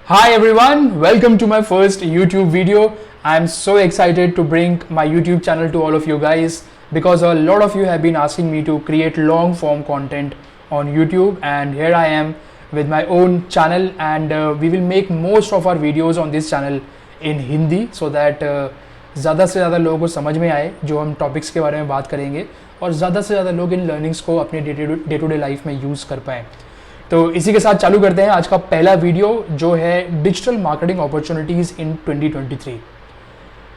Hi everyone, welcome to my first YouTube video. I'm so excited to bring my YouTube channel to all of you guys because a lot of you have been asking me to create long form content on YouTube, and here I am with my own channel, and we will make most of our videos on this channel in Hindi so that ज़्यादा से ज़्यादा लोगों को समझ में आए जो हम टॉपिक्स के बारे में बात करेंगे और ज़्यादा से ज़्यादा लोग इन लर्निंग्स को अपने डे टू डे लाइफ में यूज़ कर पाएँ। तो इसी के साथ चालू करते हैं आज का पहला वीडियो जो है डिजिटल मार्केटिंग अपॉर्चुनिटीज़ इन 2023।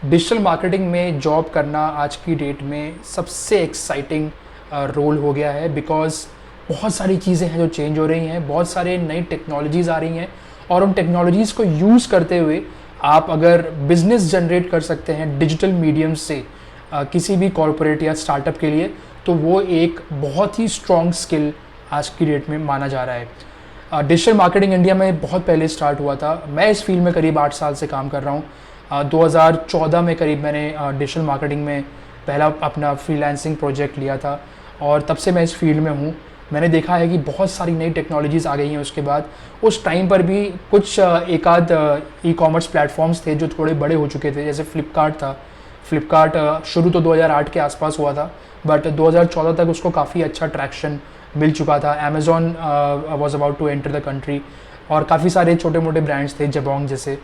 डिजिटल मार्केटिंग में जॉब करना आज की डेट में सबसे एक्साइटिंग रोल हो गया है बिकॉज बहुत सारी चीज़ें हैं जो चेंज हो रही हैं, बहुत सारे नई टेक्नोलॉजीज़ आ रही हैं और उन टेक्नोलॉजीज़ को यूज़ करते हुए आप अगर बिजनेस जनरेट कर सकते हैं डिजिटल मीडियम से किसी भी कॉरपोरेट या स्टार्टअप के लिए, तो वो एक बहुत ही स्ट्रॉन्ग स्किल आज की डेट में माना जा रहा है। डिजिटल मार्केटिंग इंडिया में बहुत पहले स्टार्ट हुआ था। मैं इस फील्ड में करीब 8 साल से काम कर रहा हूँ। 2014 में करीब मैंने डिजिटल मार्केटिंग में पहला अपना फ्रीलांसिंग प्रोजेक्ट लिया था और तब से मैं इस फील्ड में हूँ। मैंने देखा है कि बहुत सारी नई टेक्नोलॉजीज़ आ गई हैं। उसके बाद उस टाइम पर भी कुछ एक आध ई कॉमर्स प्लेटफॉर्म्स थे जो थोड़े बड़े हो चुके थे, जैसे फ्लिपकार्ट था। फ्लिपकार्ट शुरू तो 2008 के आसपास हुआ था, बट 2014 तक उसको काफ़ी अच्छा ट्रैक्शन मिल चुका था। Amazon was about to enter the country और काफ़ी सारे छोटे मोटे ब्रांड्स थे जबोंग जैसे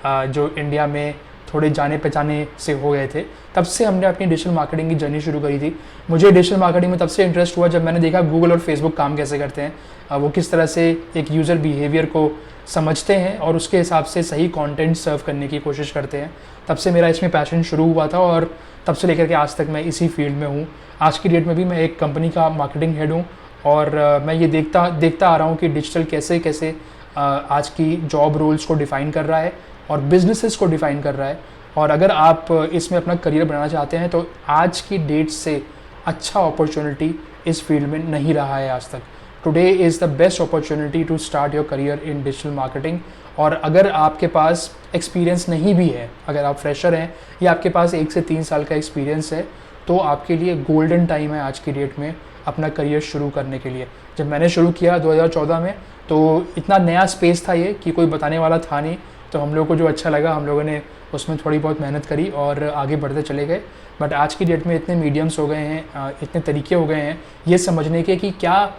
जो इंडिया में थोड़े जाने पहचाने से हो गए थे। तब से हमने अपनी डिजिटल मार्केटिंग की जर्नी शुरू करी थी। मुझे डिजिटल मार्केटिंग में तब से इंटरेस्ट हुआ जब मैंने देखा गूगल और फेसबुक काम कैसे करते हैं, वो किस तरह से एक यूज़र बिहेवियर को समझते हैं और उसके हिसाब से सही कंटेंट सर्व करने की कोशिश करते हैं। तब से मेरा इसमें पैशन शुरू हुआ था और तब से लेकर के आज तक मैं इसी फील्ड में हूँ। आज की डेट में भी मैं एक कंपनी का मार्केटिंग हेड हूँ और मैं ये देखता आ रहा हूँ कि डिजिटल कैसे कैसे आज की जॉब रोल्स को डिफ़ाइन कर रहा है और बिजनेसेस को डिफ़ाइन कर रहा है। और अगर आप इसमें अपना करियर बनाना चाहते हैं तो आज की डेट से अच्छा अपॉर्चुनिटी इस फील्ड में नहीं रहा है आज तक। Today is the best opportunity to start your career in digital marketing. और अगर आपके पास एक्सपीरियंस नहीं भी है, अगर आप फ्रेशर हैं या आपके पास 1 से 3 साल का एक्सपीरियंस है, तो आपके लिए गोल्डन टाइम है आज की डेट में अपना करियर शुरू करने के लिए। जब मैंने शुरू किया 2014 में तो इतना नया स्पेस था ये कि कोई बताने वाला था नहीं, तो हम लोगों को जो अच्छा लगा हम लोगों ने उसमें थोड़ी बहुत मेहनत करी और आगे बढ़ते चले गए। बट आज की डेट में इतने मीडियम्स हो गए हैं, इतने तरीके हो गए हैं ये समझने के कि क्या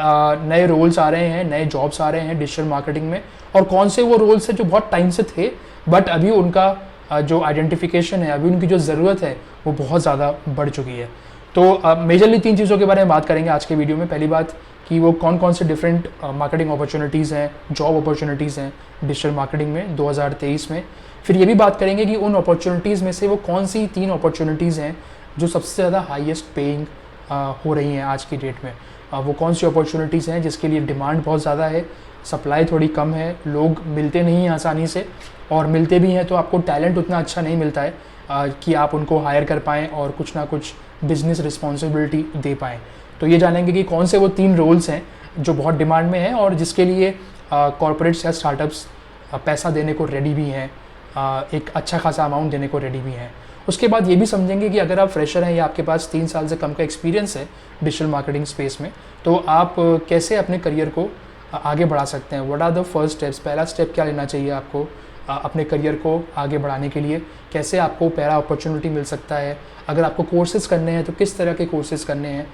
नए रोल्स आ रहे हैं, नए जॉब्स आ रहे हैं डिजिटल मार्केटिंग में और कौन से वो रोल्स हैं जो बहुत टाइम से थे बट अभी उनका जो आइडेंटिफिकेशन है, अभी उनकी जो ज़रूरत है वो बहुत ज़्यादा बढ़ चुकी है। तो मेजरली 3 चीज़ों के बारे में बात करेंगे आज के वीडियो में। पहली बात कि वो कौन कौन से डिफरेंट मार्केटिंग अपॉर्चुनिटीज़ हैं, जॉब अपॉर्चुनिटीज़ हैं डिजिटल मार्केटिंग में 2023 में। फिर ये भी बात करेंगे कि उन अपॉर्चुनिटीज़ में से वो कौन सी 3 अपॉर्चुनिटीज़ हैं जो सबसे ज़्यादा हाईएस्ट पेइंग हो रही हैं आज की डेट में। वो कौन सी अपॉर्चुनिटीज़ हैं जिसके लिए डिमांड बहुत ज़्यादा है, सप्लाई थोड़ी कम है, लोग मिलते नहीं हैं आसानी से, और मिलते भी हैं तो आपको टैलेंट उतना अच्छा नहीं मिलता है कि आप उनको हायर कर पाएँ और कुछ ना कुछ बिजनेस रिस्पॉन्सिबिलिटी दे पाएँ। तो ये जानेंगे कि कौन से वो 3 रोल्स हैं जो बहुत डिमांड में हैं और जिसके लिए कॉर्पोरेट्स या स्टार्टअप्स पैसा देने को रेडी भी हैं, एक अच्छा खासा अमाउंट देने को रेडी भी हैं। उसके बाद ये भी समझेंगे कि अगर आप फ्रेशर हैं या आपके पास 3 साल से कम का एक्सपीरियंस है डिजिटल मार्केटिंग स्पेस में, तो आप कैसे अपने करियर को आगे बढ़ा सकते हैं। What are the first steps, पहला स्टेप क्या लेना चाहिए आपको अपने करियर को आगे बढ़ाने के लिए, कैसे आपको पहला अपॉर्चुनिटी मिल सकता है। अगर आपको कोर्सेज़ करने हैं तो किस तरह के कोर्सेज़ करने हैं,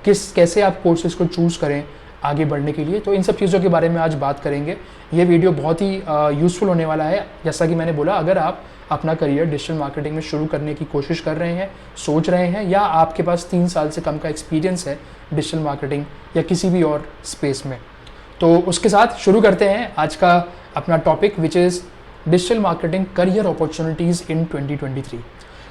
कैसे आप कोर्सेज़ को चूज़ करें आगे बढ़ने के लिए। तो इन सब चीज़ों के बारे में आज बात करेंगे। ये वीडियो बहुत ही यूज़फुल होने वाला है। जैसा कि मैंने बोला, अगर आप अपना करियर डिजिटल मार्केटिंग में शुरू करने की कोशिश कर रहे हैं, सोच रहे हैं, या आपके पास 3 साल से कम का एक्सपीरियंस है डिजिटल मार्केटिंग या किसी भी और स्पेस में, तो उसके साथ शुरू करते हैं आज का अपना topic which is digital marketing career opportunities इन 2023।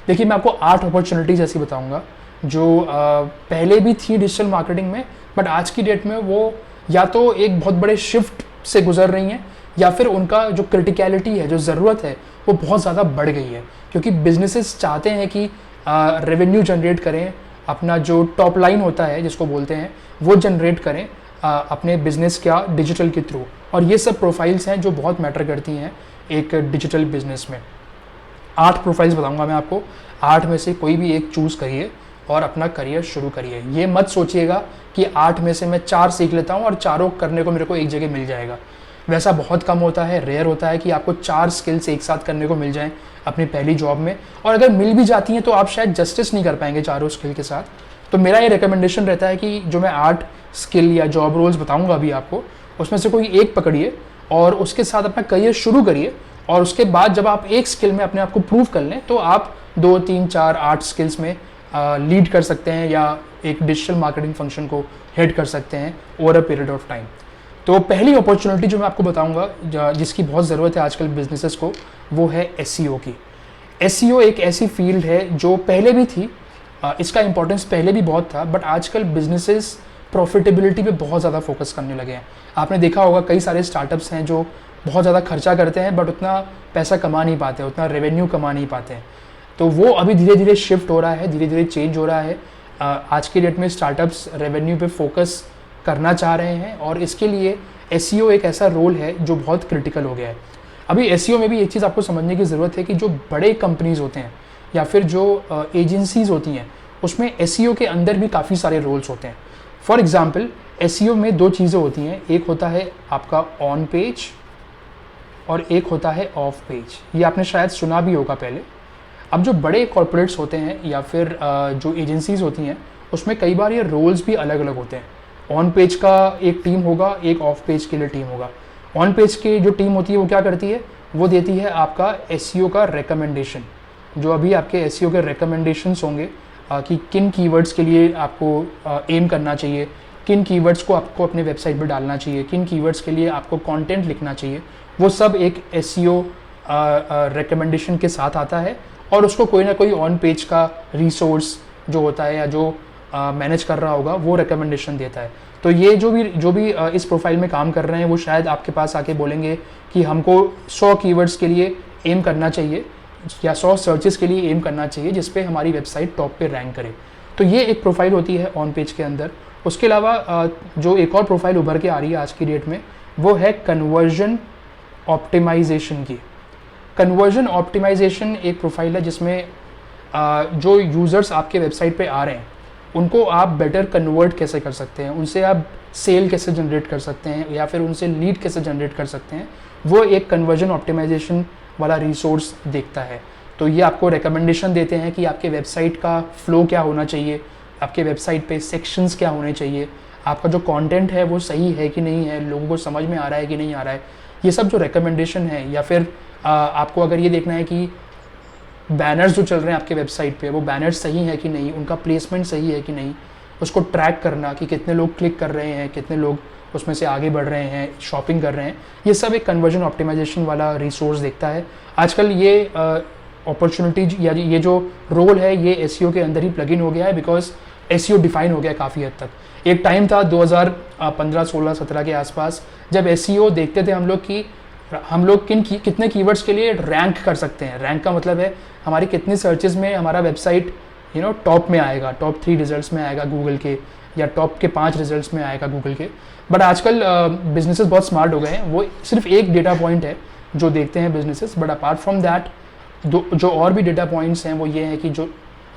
देखिए, मैं आपको 8 अपॉर्चुनिटीज़ ऐसी बताऊंगा जो पहले भी थी डिजिटल मार्केटिंग में, बट आज की डेट में वो या तो एक बहुत बड़े शिफ्ट से गुजर रही हैं या फिर उनका जो क्रिटिकलिटी है, जो ज़रूरत है, वो बहुत ज़्यादा बढ़ गई है। क्योंकि बिजनेसेस चाहते हैं कि रेवेन्यू जनरेट करें, अपना जो टॉप लाइन होता है जिसको बोलते हैं वो जनरेट करें अपने बिजनेस का डिजिटल के थ्रू। और ये सब प्रोफाइल्स हैं जो बहुत मैटर करती हैं एक डिजिटल बिजनेस में। 8 प्रोफाइल्स बताऊंगा मैं आपको, 8 में से कोई भी एक चूज़ करिए और अपना करियर शुरू करिए। ये मत सोचिएगा कि 8 में से मैं 4 सीख लेता हूँ और चारों करने को मेरे को एक जगह मिल जाएगा। वैसा बहुत कम होता है, रेयर होता है कि आपको 4 स्किल्स एक साथ करने को मिल जाएं अपनी पहली जॉब में, और अगर मिल भी जाती हैं तो आप शायद जस्टिस नहीं कर पाएंगे चारों स्किल के साथ। तो मेरा ये रिकमेंडेशन रहता है कि जो मैं 8 स्किल या जॉब रोल्स बताऊंगा अभी आपको, उसमें से कोई एक पकड़िए और उसके साथ अपना करियर शुरू करिए, और उसके बाद जब आप एक स्किल में अपने आप को प्रूव कर लें तो आप 2, 3, 4, 8 स्किल्स में लीड कर सकते हैं या एक डिजिटल मार्केटिंग फंक्शन को हेड कर सकते हैं over a period of time. तो पहली अपॉर्चुनिटी जो मैं आपको बताऊंगा जिसकी बहुत ज़रूरत है आजकल बिजनेसेस को, वो है एसईओ की। एसईओ एक ऐसी फील्ड है जो पहले भी थी, इसका इंपॉर्टेंस पहले भी बहुत था, बट आजकल बिजनेसेस प्रॉफिटेबिलिटी पे बहुत ज़्यादा फोकस करने लगे हैं। आपने देखा होगा कई सारे स्टार्टअप्स हैं जो बहुत ज़्यादा खर्चा करते हैं बट उतना पैसा कमा नहीं पाते, उतना रेवेन्यू कमा नहीं पाते हैं। तो वो अभी धीरे धीरे शिफ्ट हो रहा है, धीरे धीरे चेंज हो रहा है। आज के डेट में स्टार्टअप्स रेवेन्यू पे फोकस करना चाह रहे हैं और इसके लिए एसईओ एक ऐसा रोल है जो बहुत क्रिटिकल हो गया है। अभी एसईओ में भी एक चीज़ आपको समझने की ज़रूरत है कि जो बड़े कंपनीज़ होते हैं या फिर जो एजेंसीज़ होती हैं, उसमें एसईओ के अंदर भी काफ़ी सारे रोल्स होते हैं। फॉर एग्जाम्पल, एसईओ में 2 चीज़ें होती हैं, एक होता है आपका ऑन पेज और एक होता है ऑफ पेज। ये आपने शायद सुना भी होगा पहले। अब जो बड़े कॉर्पोरेट्स होते हैं या फिर जो एजेंसीज़ होती हैं, उसमें कई बार ये रोल्स भी अलग अलग होते हैं। ऑन पेज का एक टीम होगा, एक ऑफ पेज के लिए टीम होगा। ऑन पेज की जो टीम होती है वो क्या करती है, वो देती है आपका एसईओ का रिकमेंडेशन। जो अभी आपके एसईओ के रिकमेंडेशंस होंगे कि किन कीवर्ड्स के लिए आपको एम करना चाहिए, किन कीवर्ड्स को आपको अपने वेबसाइट पर डालना चाहिए, किन कीवर्ड्स के लिए आपको कंटेंट लिखना चाहिए, वो सब एक एसईओ रिकमेंडेशन के साथ आता है और उसको कोई ना कोई ऑन पेज का रिसोर्स जो होता है या जो मैनेज कर रहा होगा वो रिकमेंडेशन देता है। तो ये जो भी इस प्रोफाइल में काम कर रहे हैं वो शायद आपके पास आके बोलेंगे कि हमको 100 कीवर्ड्स के लिए एम करना चाहिए या 100 सर्चेस के लिए एम करना चाहिए जिस पे हमारी वेबसाइट टॉप पे रैंक करे। तो ये एक प्रोफाइल होती है ऑन पेज के अंदर। उसके अलावा जो एक और प्रोफाइल उभर के आ रही है आज की डेट में, वो है कन्वर्जन ऑप्टिमाइजेशन की। कन्वर्जन ऑप्टिमाइजेशन एक प्रोफाइल है जिसमें जो यूज़र्स आपके वेबसाइट पे आ रहे हैं उनको आप बेटर कन्वर्ट कैसे कर सकते हैं, उनसे आप सेल कैसे जनरेट कर सकते हैं या फिर उनसे लीड कैसे जनरेट कर सकते हैं, वो एक कन्वर्जन ऑप्टिमाइजेशन वाला रिसोर्स देखता है। तो ये आपको रिकमेंडेशन देते हैं कि आपके वेबसाइट का फ्लो क्या होना चाहिए, आपके वेबसाइट पे सेक्शंस क्या होने चाहिए, आपका जो कंटेंट है वो सही है कि नहीं है, लोगों को समझ में आ रहा है कि नहीं आ रहा है। ये सब जो रिकमेंडेशन है, या फिर आपको अगर ये देखना है कि बैनर्स जो चल रहे हैं आपके वेबसाइट पे वो बैनर्स सही है कि नहीं, उनका प्लेसमेंट सही है कि नहीं, उसको ट्रैक करना कि कितने लोग क्लिक कर रहे हैं, कितने लोग उसमें से आगे बढ़ रहे हैं, शॉपिंग कर रहे हैं, ये सब एक कन्वर्जन ऑप्टिमाइजेशन वाला रिसोर्स देखता है। आजकल ये अपॉर्चुनिटीज या ये जो रोल है ये एसईओ के अंदर ही प्लग इन हो गया है, बिकॉज एसईओ डिफाइन हो गया काफ़ी हद तक। एक टाइम था 2015, 16, 17 के आसपास जब एसईओ देखते थे हम लोग कितने कीवर्ड्स के लिए रैंक कर सकते हैं। रैंक का मतलब है हमारी कितने सर्चेज में हमारा वेबसाइट टॉप में आएगा, टॉप 3 रिजल्ट्स में आएगा गूगल के, या टॉप के 5 रिजल्ट्स में आएगा गूगल के। बट आजकल बिजनेसेस बहुत स्मार्ट हो गए हैं, वो सिर्फ एक डेटा पॉइंट है जो देखते हैं businesses. But apart from that जो और भी डेटा पॉइंट्स हैं वो ये है कि जो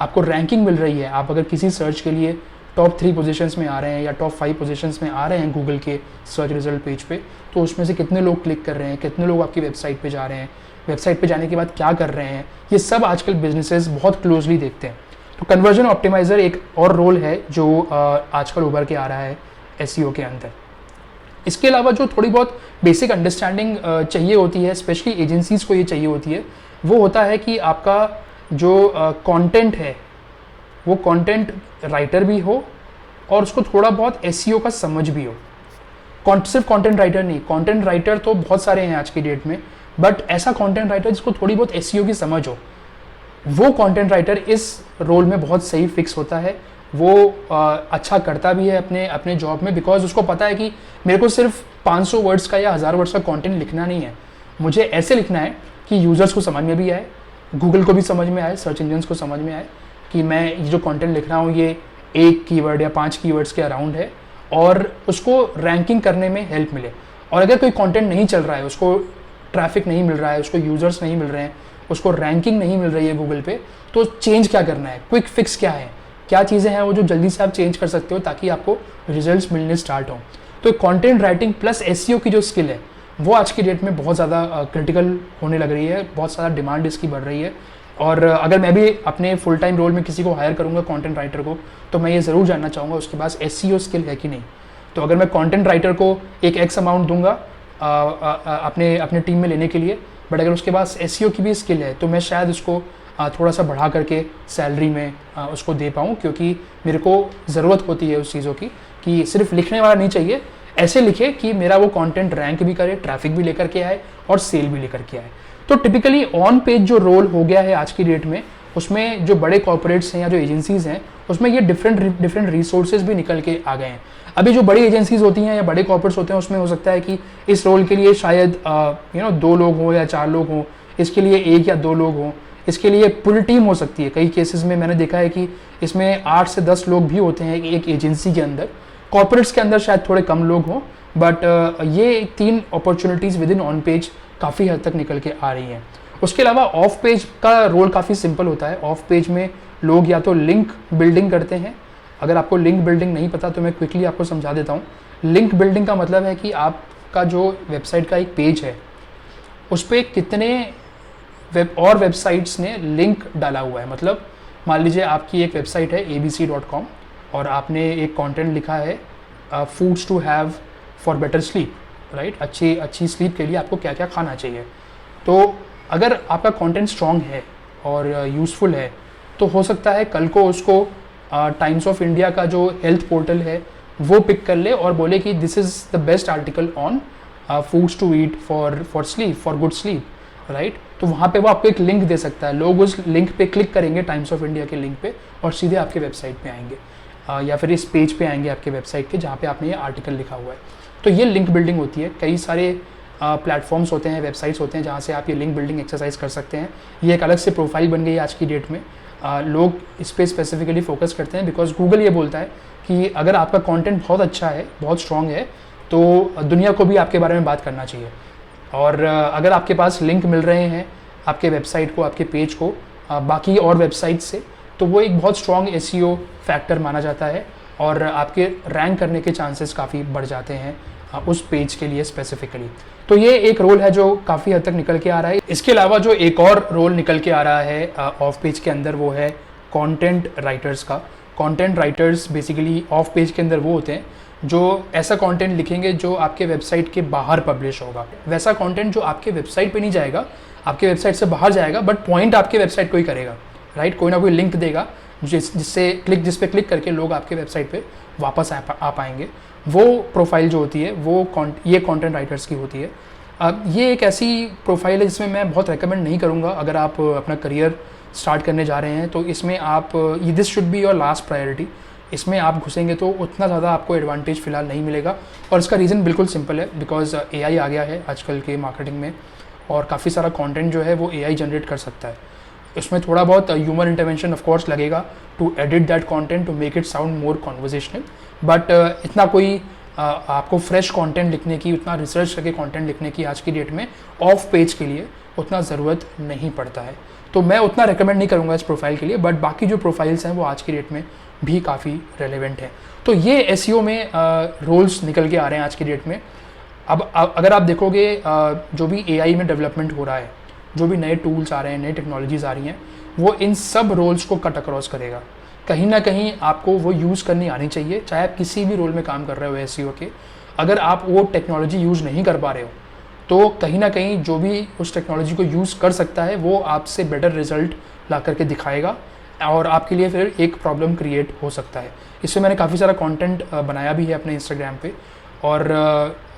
आपको रैंकिंग मिल रही है, आप अगर किसी सर्च के लिए टॉप 3 पोजीशंस में आ रहे हैं या टॉप 5 पोजीशंस में आ रहे हैं गूगल के सर्च रिजल्ट पेज पे, तो उसमें से कितने लोग क्लिक कर रहे हैं, कितने लोग आपकी वेबसाइट पे जा रहे हैं, वेबसाइट पे जाने के बाद क्या कर रहे हैं, ये सब आजकल बिजनेसेस बहुत क्लोजली देखते हैं। तो कन्वर्जन ऑप्टिमाइज़र एक और रोल है जो आजकल उभर के आ रहा है एसईओ के अंदर। इसके अलावा जो थोड़ी बहुत बेसिक अंडरस्टैंडिंग चाहिए होती है, स्पेशली एजेंसीज़ को ये चाहिए होती है, वो होता है कि आपका जो कंटेंट है वो कंटेंट राइटर भी हो और उसको थोड़ा बहुत एसईओ का समझ भी हो। सिर्फ कंटेंट राइटर नहीं, कंटेंट राइटर तो बहुत सारे हैं आज की डेट में, बट ऐसा कंटेंट राइटर जिसको थोड़ी बहुत एसईओ की समझ हो, वो कंटेंट राइटर इस रोल में बहुत सही फिक्स होता है। वो अच्छा करता भी है अपने जॉब में, बिकॉज उसको पता है कि मेरे को सिर्फ 500 वर्ड्स का या 1000 वर्ड्स का कंटेंट लिखना नहीं है, मुझे ऐसे लिखना है कि यूज़र्स को समझ में भी आए, गूगल को भी समझ में आए, सर्च इंजन्स को समझ में आए कि मैं ये जो कंटेंट लिख रहा हूँ ये 1 कीवर्ड या 5 कीवर्ड्स के अराउंड है और उसको रैंकिंग करने में हेल्प मिले। और अगर कोई कंटेंट नहीं चल रहा है, उसको ट्रैफिक नहीं मिल रहा है, उसको यूज़र्स नहीं मिल रहे हैं, उसको रैंकिंग नहीं मिल रही है गूगल पे, तो चेंज क्या करना है, क्विक फिक्स क्या है, क्या चीज़ें हैं वो जो जल्दी से आप चेंज कर सकते हो ताकि आपको रिजल्ट्स मिलने स्टार्ट हों। तो कंटेंट राइटिंग प्लस एसईओ की जो स्किल है वो आज की डेट में बहुत ज़्यादा क्रिटिकल होने लग रही है, बहुत ज़्यादा डिमांड इसकी बढ़ रही है। और अगर मैं भी अपने फुल टाइम रोल में किसी को हायर करूँगा कंटेंट राइटर को, तो मैं ये ज़रूर जानना चाहूँगा उसके पास एसईओ स्किल है कि नहीं। तो अगर मैं कंटेंट राइटर को एक एक्स अमाउंट दूंगा अपने अपने टीम में लेने के लिए, बट अगर उसके पास एसईओ की भी स्किल है तो मैं शायद उसको थोड़ा सा बढ़ा करके सैलरी में उसको दे पाऊँ, क्योंकि मेरे को ज़रूरत होती है उस चीज़ों की कि सिर्फ लिखने वाला नहीं चाहिए, ऐसे लिखे कि मेरा वो कंटेंट रैंक भी करे, ट्रैफिक भी लेकर के आए और सेल भी लेकर के आए। तो टिपिकली ऑन पेज जो रोल हो गया है आज की डेट में, उसमें जो बड़े कॉर्पोरेट्स हैं या जो एजेंसीज़ हैं, उसमें ये डिफरेंट रिसोर्सेज भी निकल के आ गए हैं। अभी जो बड़ी एजेंसीज होती हैं या बड़े कॉर्पोरेट्स होते हैं, उसमें हो सकता है कि इस रोल के लिए शायद 2 लोग हों या 4 लोग हों, इसके लिए 1 या 2 लोग हों, इसके लिए पूरी टीम हो सकती है। कई केसेस में मैंने देखा है कि इसमें 8 से 10 लोग भी होते हैं एक एजेंसी के अंदर। कॉर्पोरेट्स के अंदर शायद थोड़े कम लोग हों, बट ये 3 opportunities with in on page काफ़ी हद तक निकल के आ रही हैं। उसके अलावा ऑफ पेज का रोल काफ़ी सिंपल होता है। ऑफ पेज में लोग या तो लिंक बिल्डिंग करते हैं। अगर आपको लिंक बिल्डिंग नहीं पता तो मैं क्विकली आपको समझा देता हूँ। लिंक बिल्डिंग का मतलब है कि आपका जो वेबसाइट का एक पेज है, उस पर कितने वेबसाइट्स ने लिंक डाला हुआ है। मतलब मान लीजिए आपकी एक वेबसाइट है abc.com और आपने एक कंटेंट लिखा है foods to have for better sleep, right. अच्छी स्लीप के लिए आपको क्या क्या खाना चाहिए। तो अगर आपका कंटेंट स्ट्रॉन्ग है और यूज़फुल है तो हो सकता है कल को उसको टाइम्स ऑफ इंडिया का जो हेल्थ पोर्टल है वो पिक कर ले और बोले कि this is the best article on foods to eat for sleep, for good sleep, right. तो वहाँ पे वो आपको एक लिंक दे सकता है। लोग उस लिंक पे क्लिक करेंगे, टाइम्स ऑफ इंडिया के लिंक पे, और सीधे आपके वेबसाइट पे आएंगे या फिर इस पेज पे आएंगे आपके वेबसाइट के जहाँ पे आपने ये आर्टिकल लिखा हुआ है। तो ये लिंक बिल्डिंग होती है। कई सारे प्लेटफॉर्म्स होते हैं, वेबसाइट्स होते हैं जहाँ से आप ये लिंक बिल्डिंग एक्सरसाइज कर सकते हैं। ये एक अलग से प्रोफाइल बन गई है आज की डेट में। लोग इस पर स्पेसिफिकली फोकस करते हैं बिकॉज गूगल ये बोलता है कि अगर आपका कंटेंट बहुत अच्छा है, बहुत स्ट्रॉन्ग है, तो दुनिया को भी आपके बारे में बात करना चाहिए। और अगर आपके पास लिंक मिल रहे हैं आपके वेबसाइट को, आपके पेज को बाकी और वेबसाइट से, तो वो एक बहुत स्ट्रॉन्ग एसईओ फैक्टर माना जाता है और आपके रैंक करने के चांसेस काफ़ी बढ़ जाते हैं उस पेज के लिए स्पेसिफिकली। तो ये एक रोल है जो काफ़ी हद तक निकल के आ रहा है। इसके अलावा जो एक और रोल निकल के आ रहा है ऑफ पेज के अंदर, वो है कंटेंट राइटर्स का। Content writers basically of page के अंदर वो होते हैं जो ऐसा कंटेंट लिखेंगे जो आपके वेबसाइट के बाहर पब्लिश होगा। वैसा कंटेंट जो आपके वेबसाइट पे नहीं जाएगा, आपके वेबसाइट से बाहर जाएगा, बट पॉइंट आपके वेबसाइट को ही करेगा, राइट। कोई ना कोई लिंक देगा जिस पे क्लिक करके लोग आपके वेबसाइट पे वापस आ पाएंगे। वो प्रोफाइल जो होती है वो ये कंटेंट राइटर्स की होती है। अब ये एक ऐसी प्रोफाइल है जिसमें मैं बहुत रेकमेंड नहीं करूँगा अगर आप अपना करियर स्टार्ट करने जा रहे हैं। तो इसमें आप this should be your last priority. इसमें आप घुसेंगे तो उतना ज़्यादा आपको एडवांटेज फ़िलहाल नहीं मिलेगा, और इसका रीज़न बिल्कुल सिंपल है, बिकॉज AI आ गया है आजकल के मार्केटिंग में और काफ़ी सारा कंटेंट जो है वो AI जनरेट कर सकता है। इसमें थोड़ा बहुत ह्यूमन इंटरवेंशन ऑफ कोर्स लगेगा to edit that content to make it sound more conversational, but इतना कोई आपको फ्रेश कंटेंट लिखने की, उतना रिसर्च करके कंटेंट लिखने की आज की डेट में ऑफ पेज के लिए उतना ज़रूरत नहीं पड़ता है। तो मैं उतना रेकमेंड नहीं करूँगा इस प्रोफाइल के लिए, बट बाकी जो प्रोफाइल्स हैं वो आज की डेट में भी काफ़ी रेलेवेंट है। तो ये एसईओ में रोल्स निकल के आ रहे हैं आज की डेट में। अब अगर आप देखोगे जो भी AI में डेवलपमेंट हो रहा है, जो भी नए टूल्स आ रहे हैं, नई टेक्नोलॉजीज़ आ रही हैं, वो इन सब रोल्स को कट अक्रॉस करेगा। कहीं ना कहीं आपको वो यूज़ करनी आनी चाहिए, चाहे आप किसी भी रोल में काम कर रहे हो एसईओ के। अगर आप वो टेक्नोलॉजी यूज़ नहीं कर पा रहे हो तो कहीं ना कहीं जो भी उस टेक्नोलॉजी को यूज़ कर सकता है वो आपसे बेटर रिजल्ट ला करके दिखाएगा और आपके लिए फिर एक प्रॉब्लम क्रिएट हो सकता है। इससे मैंने काफ़ी सारा कंटेंट बनाया भी है अपने इंस्टाग्राम पे। और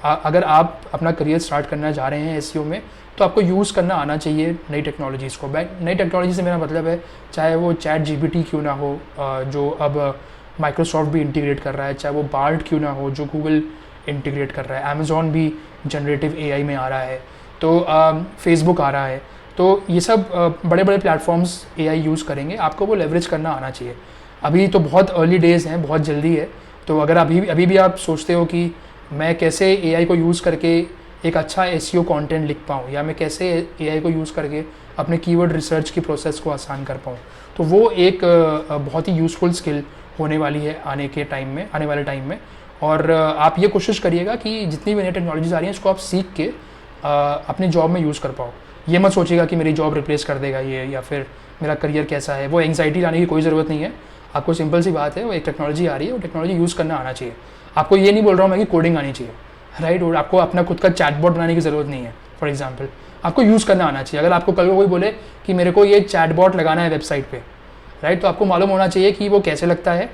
अगर आप अपना करियर स्टार्ट करना जा रहे हैं एसईओ में तो आपको यूज़ करना आना चाहिए नई टेक्नोलॉजीज़ को। नई टेक्नोलॉजी से मेरा मतलब है चाहे वो ChatGPT क्यों ना हो जो अब माइक्रोसॉफ्ट भी इंटीग्रेट कर रहा है, चाहे वो बार्ड क्यों ना हो जो गूगल इंटीग्रेट कर रहा है, अमेज़ॉन भी जनरेटिव AI में आ रहा है, तो फेसबुक आ रहा है। तो ये सब बड़े बड़े प्लेटफॉर्म्स AI यूज़ करेंगे, आपको वो लेवरेज करना आना चाहिए। अभी तो बहुत अर्ली डेज़ हैं, बहुत जल्दी है। तो अगर अभी भी आप सोचते हो कि मैं कैसे AI को यूज़ करके एक अच्छा एसईओ कंटेंट लिख पाऊँ, या मैं कैसे AI को यूज़ करके अपने कीवर्ड रिसर्च की प्रोसेस को आसान कर पाऊँ, तो वो एक बहुत ही यूज़फुल स्किल होने वाली है आने वाले टाइम में। और आप ये कोशिश करिएगा कि जितनी भी नई टेक्नोलॉजीज आ रही हैं इसको आप सीख के अपनी जॉब में यूज़ कर पाओ। ये मत सोचिएगा कि मेरी जॉब रिप्लेस कर देगा ये, या फिर मेरा करियर कैसा है। वो एंग्जाइटी लाने की कोई ज़रूरत नहीं है। आपको सिंपल सी बात है, वो एक टेक्नोलॉजी आ रही है, वो टेक्नोलॉजी यूज़ करना आना चाहिए। आपको ये नहीं बोल रहा हूँ मैं कि कोडिंग आनी चाहिए, राइट। और आपको अपना खुद का चैटबॉट बनाने की ज़रूरत नहीं है। फॉर एग्जाम्पल आपको यूज़ करना आना चाहिए। अगर आपको कल को कोई बोले कि मेरे को ये चैटबॉट लगाना है वेबसाइट पे, राइट, तो आपको मालूम होना चाहिए कि वो कैसे लगता है,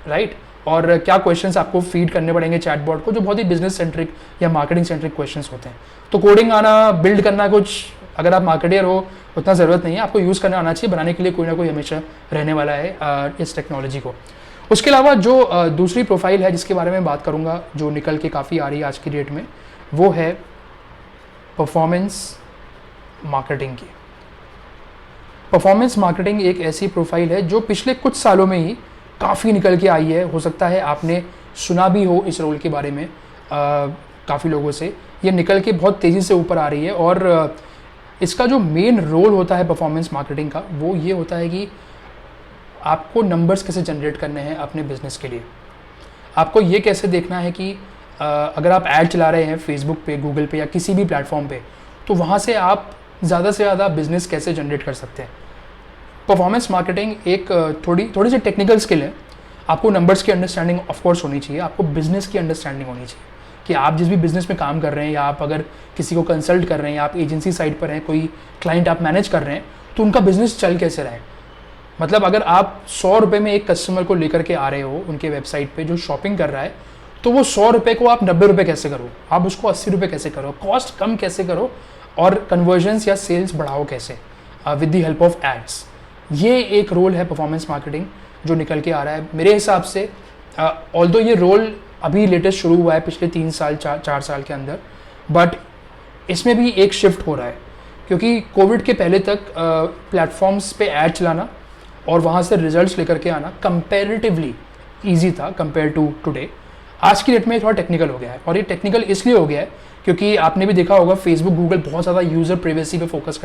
राइट, और क्या क्वेश्चंस आपको फीड करने पड़ेंगे चैटबॉट को, जो बहुत ही बिजनेस सेंट्रिक या मार्केटिंग सेंट्रिक क्वेश्चंस होते हैं। तो कोडिंग आना, बिल्ड करना कुछ, अगर आप मार्केटियर हो उतना ज़रूरत नहीं है। आपको यूज़ करना आना चाहिए। बनाने के लिए कोई ना कोई हमेशा रहने वाला है इस टेक्नोलॉजी को। उसके अलावा जो दूसरी प्रोफाइल है जिसके बारे में बात करूँगा, जो निकल के काफ़ी आ रही है आज की डेट में, वो है परफॉर्मेंस मार्केटिंग की। परफॉर्मेंस मार्केटिंग एक ऐसी प्रोफाइल है जो पिछले कुछ सालों में ही काफ़ी निकल के आई है। हो सकता है आपने सुना भी हो इस रोल के बारे में काफ़ी लोगों से। ये निकल के बहुत तेज़ी से ऊपर आ रही है। और इसका जो मेन रोल होता है परफॉर्मेंस मार्केटिंग का, वो ये होता है कि आपको नंबर्स कैसे जनरेट करने हैं अपने बिजनेस के लिए। आपको ये कैसे देखना है कि अगर आप ऐड चला रहे हैं फेसबुक पे, गूगल पे या किसी भी प्लेटफॉर्म पे, तो वहाँ से आप ज़्यादा से ज़्यादा बिजनेस कैसे जनरेट कर सकते हैं। परफॉर्मेंस मार्केटिंग एक थोड़ी सी टेक्निकल स्किल है। आपको नंबर्स की अंडरस्टैंडिंग ऑफ कोर्स होनी चाहिए। आपको बिजनेस की अंडरस्टैंडिंग होनी चाहिए कि आप जिस भी बिजनेस में काम कर रहे हैं, या आप अगर किसी को कंसल्ट कर रहे हैं, या आप एजेंसी साइड पर हैं, कोई क्लाइंट आप मैनेज कर रहे हैं, तो उनका बिजनेस चल कैसे रहा है। मतलब अगर आप 100 रुपये में एक कस्टमर को लेकर के आ रहे हो उनके वेबसाइट पे जो शॉपिंग कर रहा है, तो वो 100 रुपये को आप 90 रुपये कैसे करो, आप उसको 80 रुपये कैसे करो, कॉस्ट कम कैसे करो, और कन्वर्जन्स या सेल्स बढ़ाओ कैसे with the help of ads. ये एक रोल है परफॉर्मेंस मार्केटिंग जो निकल के आ रहा है मेरे हिसाब से। ऑल्दो ये रोल अभी लेटेस्ट शुरू हुआ है पिछले 3 साल 4 साल के अंदर, बट इसमें भी एक शिफ्ट हो रहा है, क्योंकि कोविड के पहले तक प्लेटफॉर्म्स पे ऐड चलाना और वहाँ से रिजल्ट्स लेकर के आना कंपैरेटिवली ईजी था कंपेयर टू टुडे। आज की डेट में थोड़ा टेक्निकल हो गया है, और ये टेक्निकल इसलिए हो गया है क्योंकि आपने भी देखा होगा फेसबुक, गूगल बहुत ज़्यादा यूज़र प्राइवेसी पे फोकस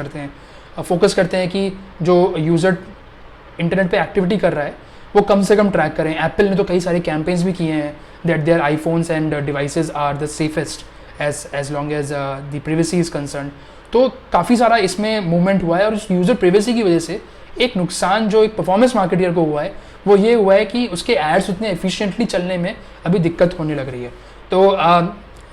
करते हैं कि जो यूज़र इंटरनेट पे एक्टिविटी कर रहा है वो कम से कम ट्रैक करें। एप्पल ने तो कई सारे कैंपेन्स भी किए हैं that their iPhones and devices are the safest as long as the privacy is concern. तो काफ़ी सारा इसमें मूवमेंट हुआ है, और उस यूज़र प्राइवेसी की वजह से एक नुकसान जो एक परफॉर्मेंस मार्केटियर को हुआ है वो ये हुआ है कि उसके एड्स उतने एफिशिएंटली चलने में अभी दिक्कत होने लग रही है। तो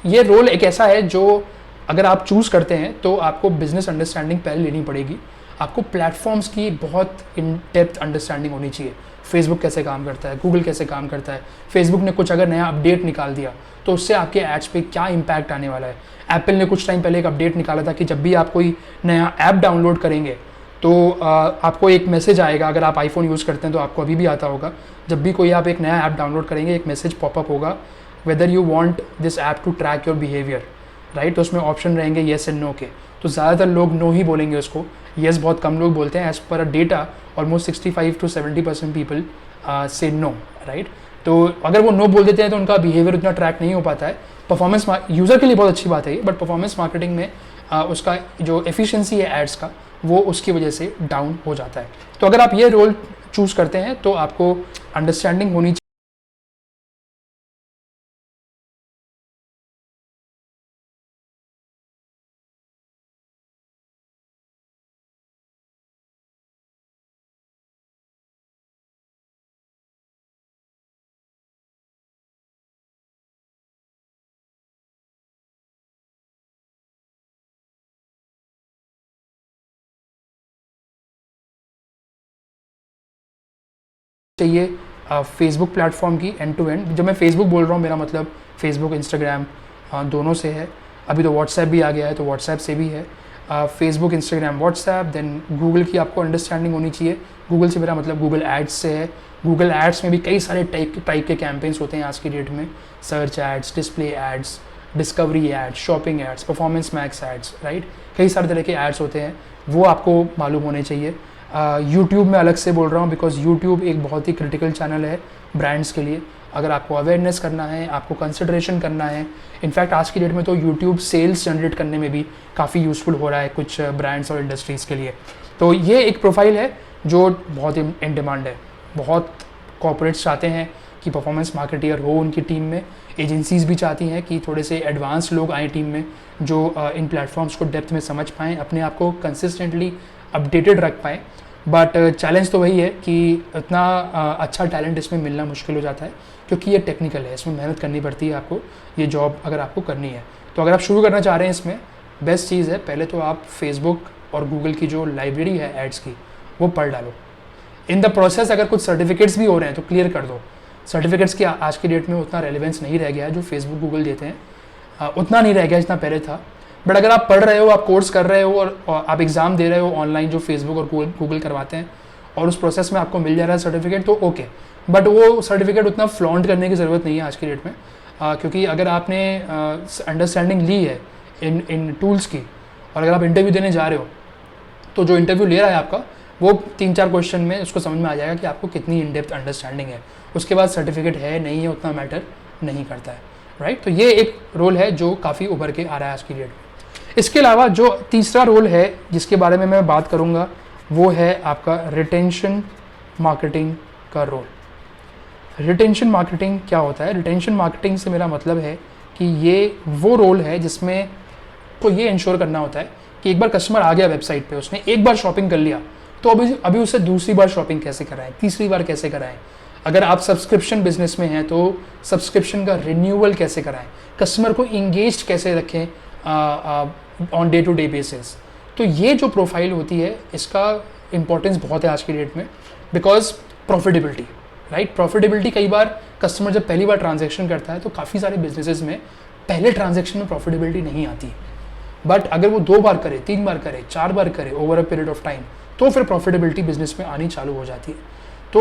ये रोल एक ऐसा है जो अगर आप चूज़ करते हैं तो आपको बिजनेस अंडरस्टैंडिंग पहले लेनी पड़ेगी। आपको प्लेटफॉर्म्स की बहुत इन डेप्थ अंडरस्टैंडिंग होनी चाहिए। फेसबुक कैसे काम करता है, गूगल कैसे काम करता है, फेसबुक ने कुछ अगर नया अपडेट निकाल दिया तो उससे आपके एड्स पे क्या इम्पैक्ट आने वाला है। एप्पल ने कुछ टाइम पहले एक अपडेट निकाला था कि जब भी आप कोई नया ऐप डाउनलोड करेंगे तो आपको एक मैसेज आएगा। अगर आप आईफोन यूज़ करते हैं तो आपको अभी भी आता होगा, जब भी कोई आप एक नया ऐप डाउनलोड करेंगे एक मैसेज पॉपअप होगा, whether you want this app to track your behaviour, right. तो उसमें ऑप्शन रहेंगे येस एंड नो के। तो ज़्यादातर लोग नो ही बोलेंगे उसको, येस बहुत कम लोग बोलते हैं। As per data almost 65 to 70% people say no, right. तो अगर वो नो बोल देते हैं तो उनका बिहेवियर उतना ट्रैक नहीं हो पाता है। परफॉर्मेंस यूज़र के लिए बहुत अच्छी बात है ये, बट परफॉर्मेंस मार्केटिंग में उसका जो एफिशिएंसी है एड्स का, वो उसकी वजह से डाउन हो जाता है। तो अगर आप ये रोल चूज़ करते हैं तो आपको अंडरस्टैंडिंग होनी चाहिए फेसबुक प्लेटफॉर्म की एंड टू एंड। जब मैं फेसबुक बोल रहा हूँ मेरा मतलब फेसबुक, इंस्टाग्राम दोनों से है। अभी तो व्हाट्सएप भी आ गया है, तो व्हाट्सएप से भी है। Facebook, Instagram, WhatsApp, then Google की आपको अंडरस्टैंडिंग होनी चाहिए। गूगल से मेरा मतलब गूगल एड्स से है। गूगल एड्स में भी कई सारे टाइप के कैंपेन्स होते हैं आज की डेट में। Search ads, display ads, discovery ads, shopping ads, performance max ads, right. कई सारे तरह के एड्स होते हैं, वो आपको मालूम होने चाहिए। यूट्यूब में अलग से बोल रहा हूँ बिकॉज यूट्यूब एक बहुत ही क्रिटिकल चैनल है ब्रांड्स के लिए। अगर आपको अवेयरनेस करना है, आपको कंसिडरेशन करना है, इनफैक्ट आज की डेट में तो यूट्यूब सेल्स जनरेट करने में भी काफ़ी यूज़फुल हो रहा है कुछ ब्रांड्स और इंडस्ट्रीज़ के लिए। तो ये एक प्रोफाइल है जो बहुत इन डिमांड है। बहुत कॉर्पोरेट्स चाहते हैं कि परफॉर्मेंस मार्केटियर हो उनकी टीम में। एजेंसीज़ भी चाहती हैं कि थोड़े से एडवांस लोग आएँ टीम में, जो इन प्लेटफॉर्म्स को डेप्थ में समझ पाएँ, अपने आप को कंसिस्टेंटली अपडेटेड रख पाएँ। बट चैलेंज तो वही है कि इतना अच्छा टैलेंट इसमें मिलना मुश्किल हो जाता है, क्योंकि ये टेक्निकल है, इसमें मेहनत करनी पड़ती है आपको, ये जॉब अगर आपको करनी है। तो अगर आप शुरू करना चाह रहे हैं इसमें, बेस्ट चीज़ है पहले तो आप फेसबुक और गूगल की जो लाइब्रेरी है एड्स की, वो पढ़ डालो। इन द प्रोसेस अगर कुछ सर्टिफिकेट्स भी हो रहे हैं तो क्लियर कर दो। सर्टिफिकेट्स की आज की डेट में उतना रेलिवेंस नहीं रह गया है, जो फेसबुक गूगल देते हैं उतना नहीं रह गया जितना पहले था। बट अगर आप पढ़ रहे हो, आप कोर्स कर रहे हो और आप एग्ज़ाम दे रहे हो ऑनलाइन जो फेसबुक और गूगल करवाते हैं, और उस प्रोसेस में आपको मिल जा रहा है सर्टिफिकेट, तो ओके। बट वो सर्टिफिकेट उतना फ्लॉन्ट करने की ज़रूरत नहीं है आज की डेट में, क्योंकि अगर आपने अंडरस्टैंडिंग ली है इन टूल्स की, और अगर आप इंटरव्यू देने जा रहे हो, तो जो इंटरव्यू ले रहा है आपका, वो 3-4 क्वेश्चन में उसको समझ में आ जाएगा कि आपको कितनी इन डेप्थ अंडरस्टैंडिंग है। उसके बाद सर्टिफिकेट है नहीं है उतना मैटर नहीं करता है, राइट। तो ये एक रोल है जो काफ़ी उभर के आ रहा है आज की डेट में। इसके अलावा जो तीसरा रोल है जिसके बारे में मैं बात करूँगा, वो है आपका रिटेंशन मार्केटिंग का रोल। रिटेंशन मार्केटिंग क्या होता है? रिटेंशन मार्केटिंग से मेरा मतलब है कि ये वो रोल है जिसमें को ये इंश्योर करना होता है कि एक बार कस्टमर आ गया वेबसाइट पे, उसने एक बार शॉपिंग कर लिया, तो अभी उसे दूसरी बार शॉपिंग कैसे कराएं, तीसरी बार कैसे कराएं। अगर आप सब्सक्रिप्शन बिजनेस में हैं तो सब्सक्रिप्शन का रिन्यूअल कैसे कराएं, कस्टमर को इंगेज कैसे रखें on day to day basis. तो ये जो प्रोफाइल होती है, इसका इंपॉर्टेंस बहुत है आज की डेट में, बिकॉज प्रॉफिटेबिलिटी, राइट। प्रॉफिटेबिलिटी कई बार कस्टमर जब पहली बार ट्रांजैक्शन करता है तो काफ़ी सारे बिजनेसेस में पहले ट्रांजैक्शन में प्रॉफिटेबिलिटी नहीं आती, बट अगर वो 2 बार करे, 3 बार करे, 4 बार करे over a period of time, तो फिर प्रॉफिटेबिलिटी बिजनेस में आनी चालू हो जाती है। तो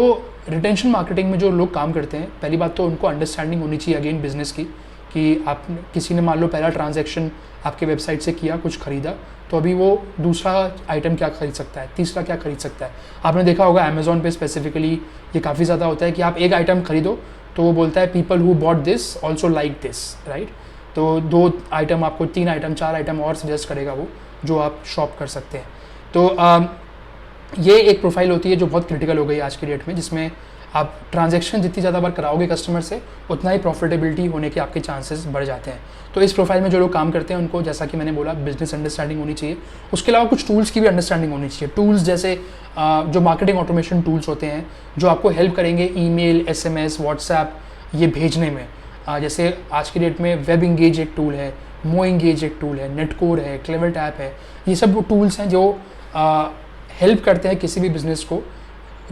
रिटेंशन मार्केटिंग में जो लोग काम करते हैं, पहली बात तो उनको अंडरस्टैंडिंग होनी चाहिए अगेन बिजनेस की, कि आप किसी ने मान लो पहला ट्रांजैक्शन आपके वेबसाइट से किया, कुछ खरीदा, तो अभी वो दूसरा आइटम क्या खरीद सकता है, तीसरा क्या खरीद सकता है। आपने देखा होगा अमेजोन पे स्पेसिफिकली ये काफ़ी ज़्यादा होता है कि आप एक आइटम खरीदो तो वो बोलता है people who bought this also like this, right. तो 2 आइटम आपको 3 आइटम 4 आइटम और सजेस्ट करेगा वो, जो आप शॉप कर सकते हैं। तो ये एक प्रोफाइल होती है जो बहुत क्रिटिकल हो गई आज की डेट में, जिसमें आप ट्रांजैक्शन जितनी ज़्यादा बार कराओगे कस्टमर से, उतना ही प्रॉफिटेबिलिटी होने के आपके चांसेस बढ़ जाते हैं। तो इस प्रोफाइल में जो लोग काम करते हैं उनको, जैसा कि मैंने बोला, बिजनेस अंडरस्टैंडिंग होनी चाहिए। उसके अलावा कुछ टूल्स की भी अंडरस्टैंडिंग होनी चाहिए। टूल्स जैसे जो मार्केटिंग ऑटोमेशन टूल्स होते हैं, जो आपको हेल्प करेंगे ईमेल, SMS, व्हाट्सएप ये भेजने में। जैसे आज की डेट में वेब इंगेज एक टूल है, मो इंगेज एक टूल है, नेटकोर है, क्लेवर टैप है। ये सब वो टूल्स हैं जो हेल्प करते हैं किसी भी बिजनेस को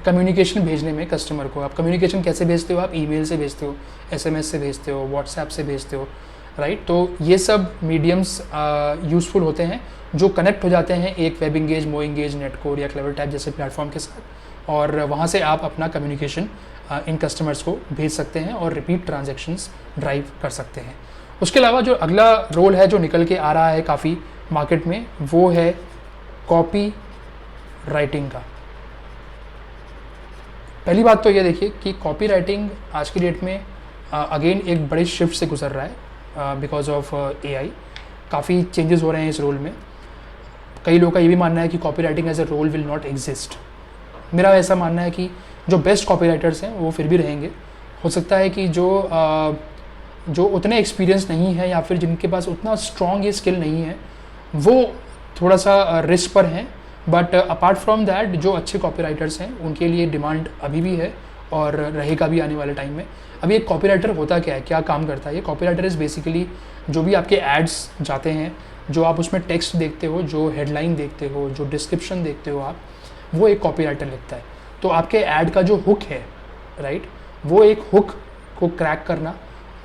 कम्युनिकेशन भेजने में कस्टमर को। आप कम्युनिकेशन कैसे भेजते हो? आप ईमेल से भेजते हो, SMS से भेजते हो, व्हाट्सएप से भेजते हो, राइट। तो ये सब मीडियम्स यूज़फुल होते हैं जो कनेक्ट हो जाते हैं एक वेब इंगेज, मो इंगेज, नेटकोर या क्लेवर टैप जैसे प्लेटफॉर्म के साथ, और वहाँ से आप अपना कम्युनिकेशन इन कस्टमर्स को भेज सकते हैं और रिपीट ट्रांजैक्शंस ड्राइव कर सकते हैं। उसके अलावा जो अगला रोल है जो निकल के आ रहा है काफ़ी मार्केट में, वो है कॉपी राइटिंग का। पहली बात तो ये देखिए कि कॉपी राइटिंग आज की डेट में अगेन एक बड़े शिफ्ट से गुजर रहा है बिकॉज ऑफ AI। काफ़ी चेंजेस हो रहे हैं इस रोल में। कई लोगों का ये भी मानना है कि copywriting as a role will not exist. मेरा ऐसा मानना है कि जो बेस्ट कॉपी राइटर्स हैं वो फिर भी रहेंगे। हो सकता है कि जो उतने एक्सपीरियंस नहीं है या फिर जिनके पास उतना स्ट्रॉन्ग ये स्किल नहीं है, वो थोड़ा सा रिस्क पर हैं। बट अपार्ट फ्रॉम दैट, जो अच्छे कॉपी राइटर्स हैं उनके लिए डिमांड अभी भी है और रहेगा भी आने वाले टाइम में। अभी एक कॉपी राइटर होता क्या है, क्या काम करता है? ये कॉपी राइटर इज़ बेसिकली जो भी आपके एड्स जाते हैं, जो आप उसमें टेक्स्ट देखते हो, जो हेडलाइन देखते हो, जो डिस्क्रिप्शन देखते हो आप, वो एक कॉपी राइटर लिखता है। तो आपके ऐड का जो हुक है, राइट, वो एक हुक को क्रैक करना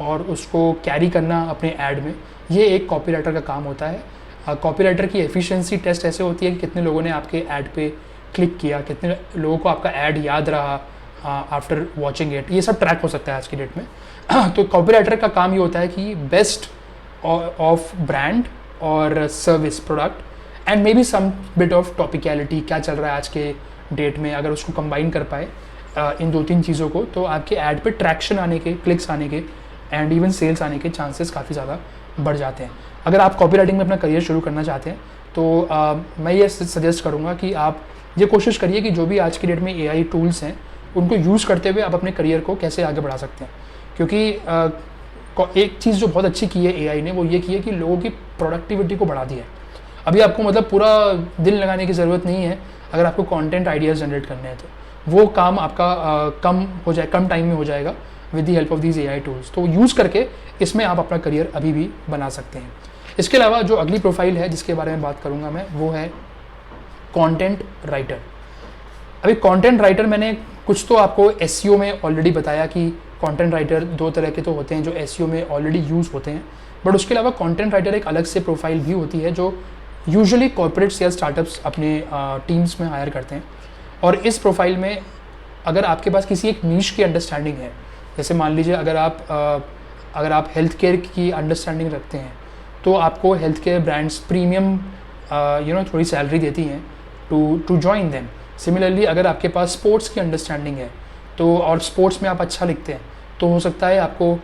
और उसको कैरी करना अपने ऐड में, ये एक कॉपी राइटर का काम होता है। कॉपी राइटर की एफिशिएंसी टेस्ट ऐसे होती है कि कितने लोगों ने आपके ऐड पे क्लिक किया, कितने लोगों को आपका ऐड याद रहा आफ्टर वॉचिंग इट, ये सब ट्रैक हो सकता है आज की डेट में। तो कॉपी राइटर का काम ये होता है कि बेस्ट ऑफ ब्रांड और service product and may be some bit of topicality, क्या चल रहा है आज के डेट में, अगर उसको कंबाइन कर पाए इन 2-3 चीज़ों को, तो आपके ऐड पे ट्रैक्शन आने के, क्लिक्स आने के एंड इवन सेल्स आने के चांसेस काफ़ी ज़्यादा बढ़ जाते हैं। अगर आप कॉपी राइटिंग में अपना करियर शुरू करना चाहते हैं तो मैं ये सजेस्ट करूँगा कि आप ये कोशिश करिए कि जो भी आज की डेट में AI टूल्स हैं उनको यूज़ करते हुए आप अपने करियर को कैसे आगे बढ़ा सकते हैं। क्योंकि एक चीज़ जो बहुत अच्छी की है एआई ने, वो ये की है कि लोगों की प्रोडक्टिविटी को बढ़ा दिया है। अभी आपको मतलब पूरा दिल लगाने की ज़रूरत नहीं है अगर आपको कंटेंट आइडियाज़ जनरेट करने हैं, तो वो काम आपका कम टाइम में हो जाएगा with the help of these AI tools. तो यूज़ करके इसमें आप अपना करियर अभी भी बना सकते हैं। इसके अलावा जो अगली प्रोफाइल है जिसके बारे में बात करूँगा मैं, वो है कंटेंट राइटर। अभी कंटेंट राइटर मैंने कुछ तो आपको एसईओ में ऑलरेडी बताया कि कंटेंट राइटर दो तरह के तो होते हैं जो एसईओ में ऑलरेडी यूज़ होते हैं, बट उसके अलावा कंटेंट राइटर एक अलग से प्रोफाइल भी होती है जो यूजुअली कॉर्पोरेट्स या स्टार्टअप्स अपने टीम्स में हायर करते हैं। और इस प्रोफाइल में अगर आपके पास किसी एक नीश की अंडरस्टैंडिंग है, जैसे मान लीजिए अगर आप हेल्थ केयर की अंडरस्टैंडिंग रखते हैं तो आपको हेल्थ केयर ब्रांड्स प्रीमियम थोड़ी सैलरी देती हैं टू जॉइन देम। सिमिलरली अगर आपके पास स्पोर्ट्स की अंडरस्टैंडिंग है तो, और स्पोर्ट्स में आप अच्छा लिखते हैं, तो हो सकता है आपको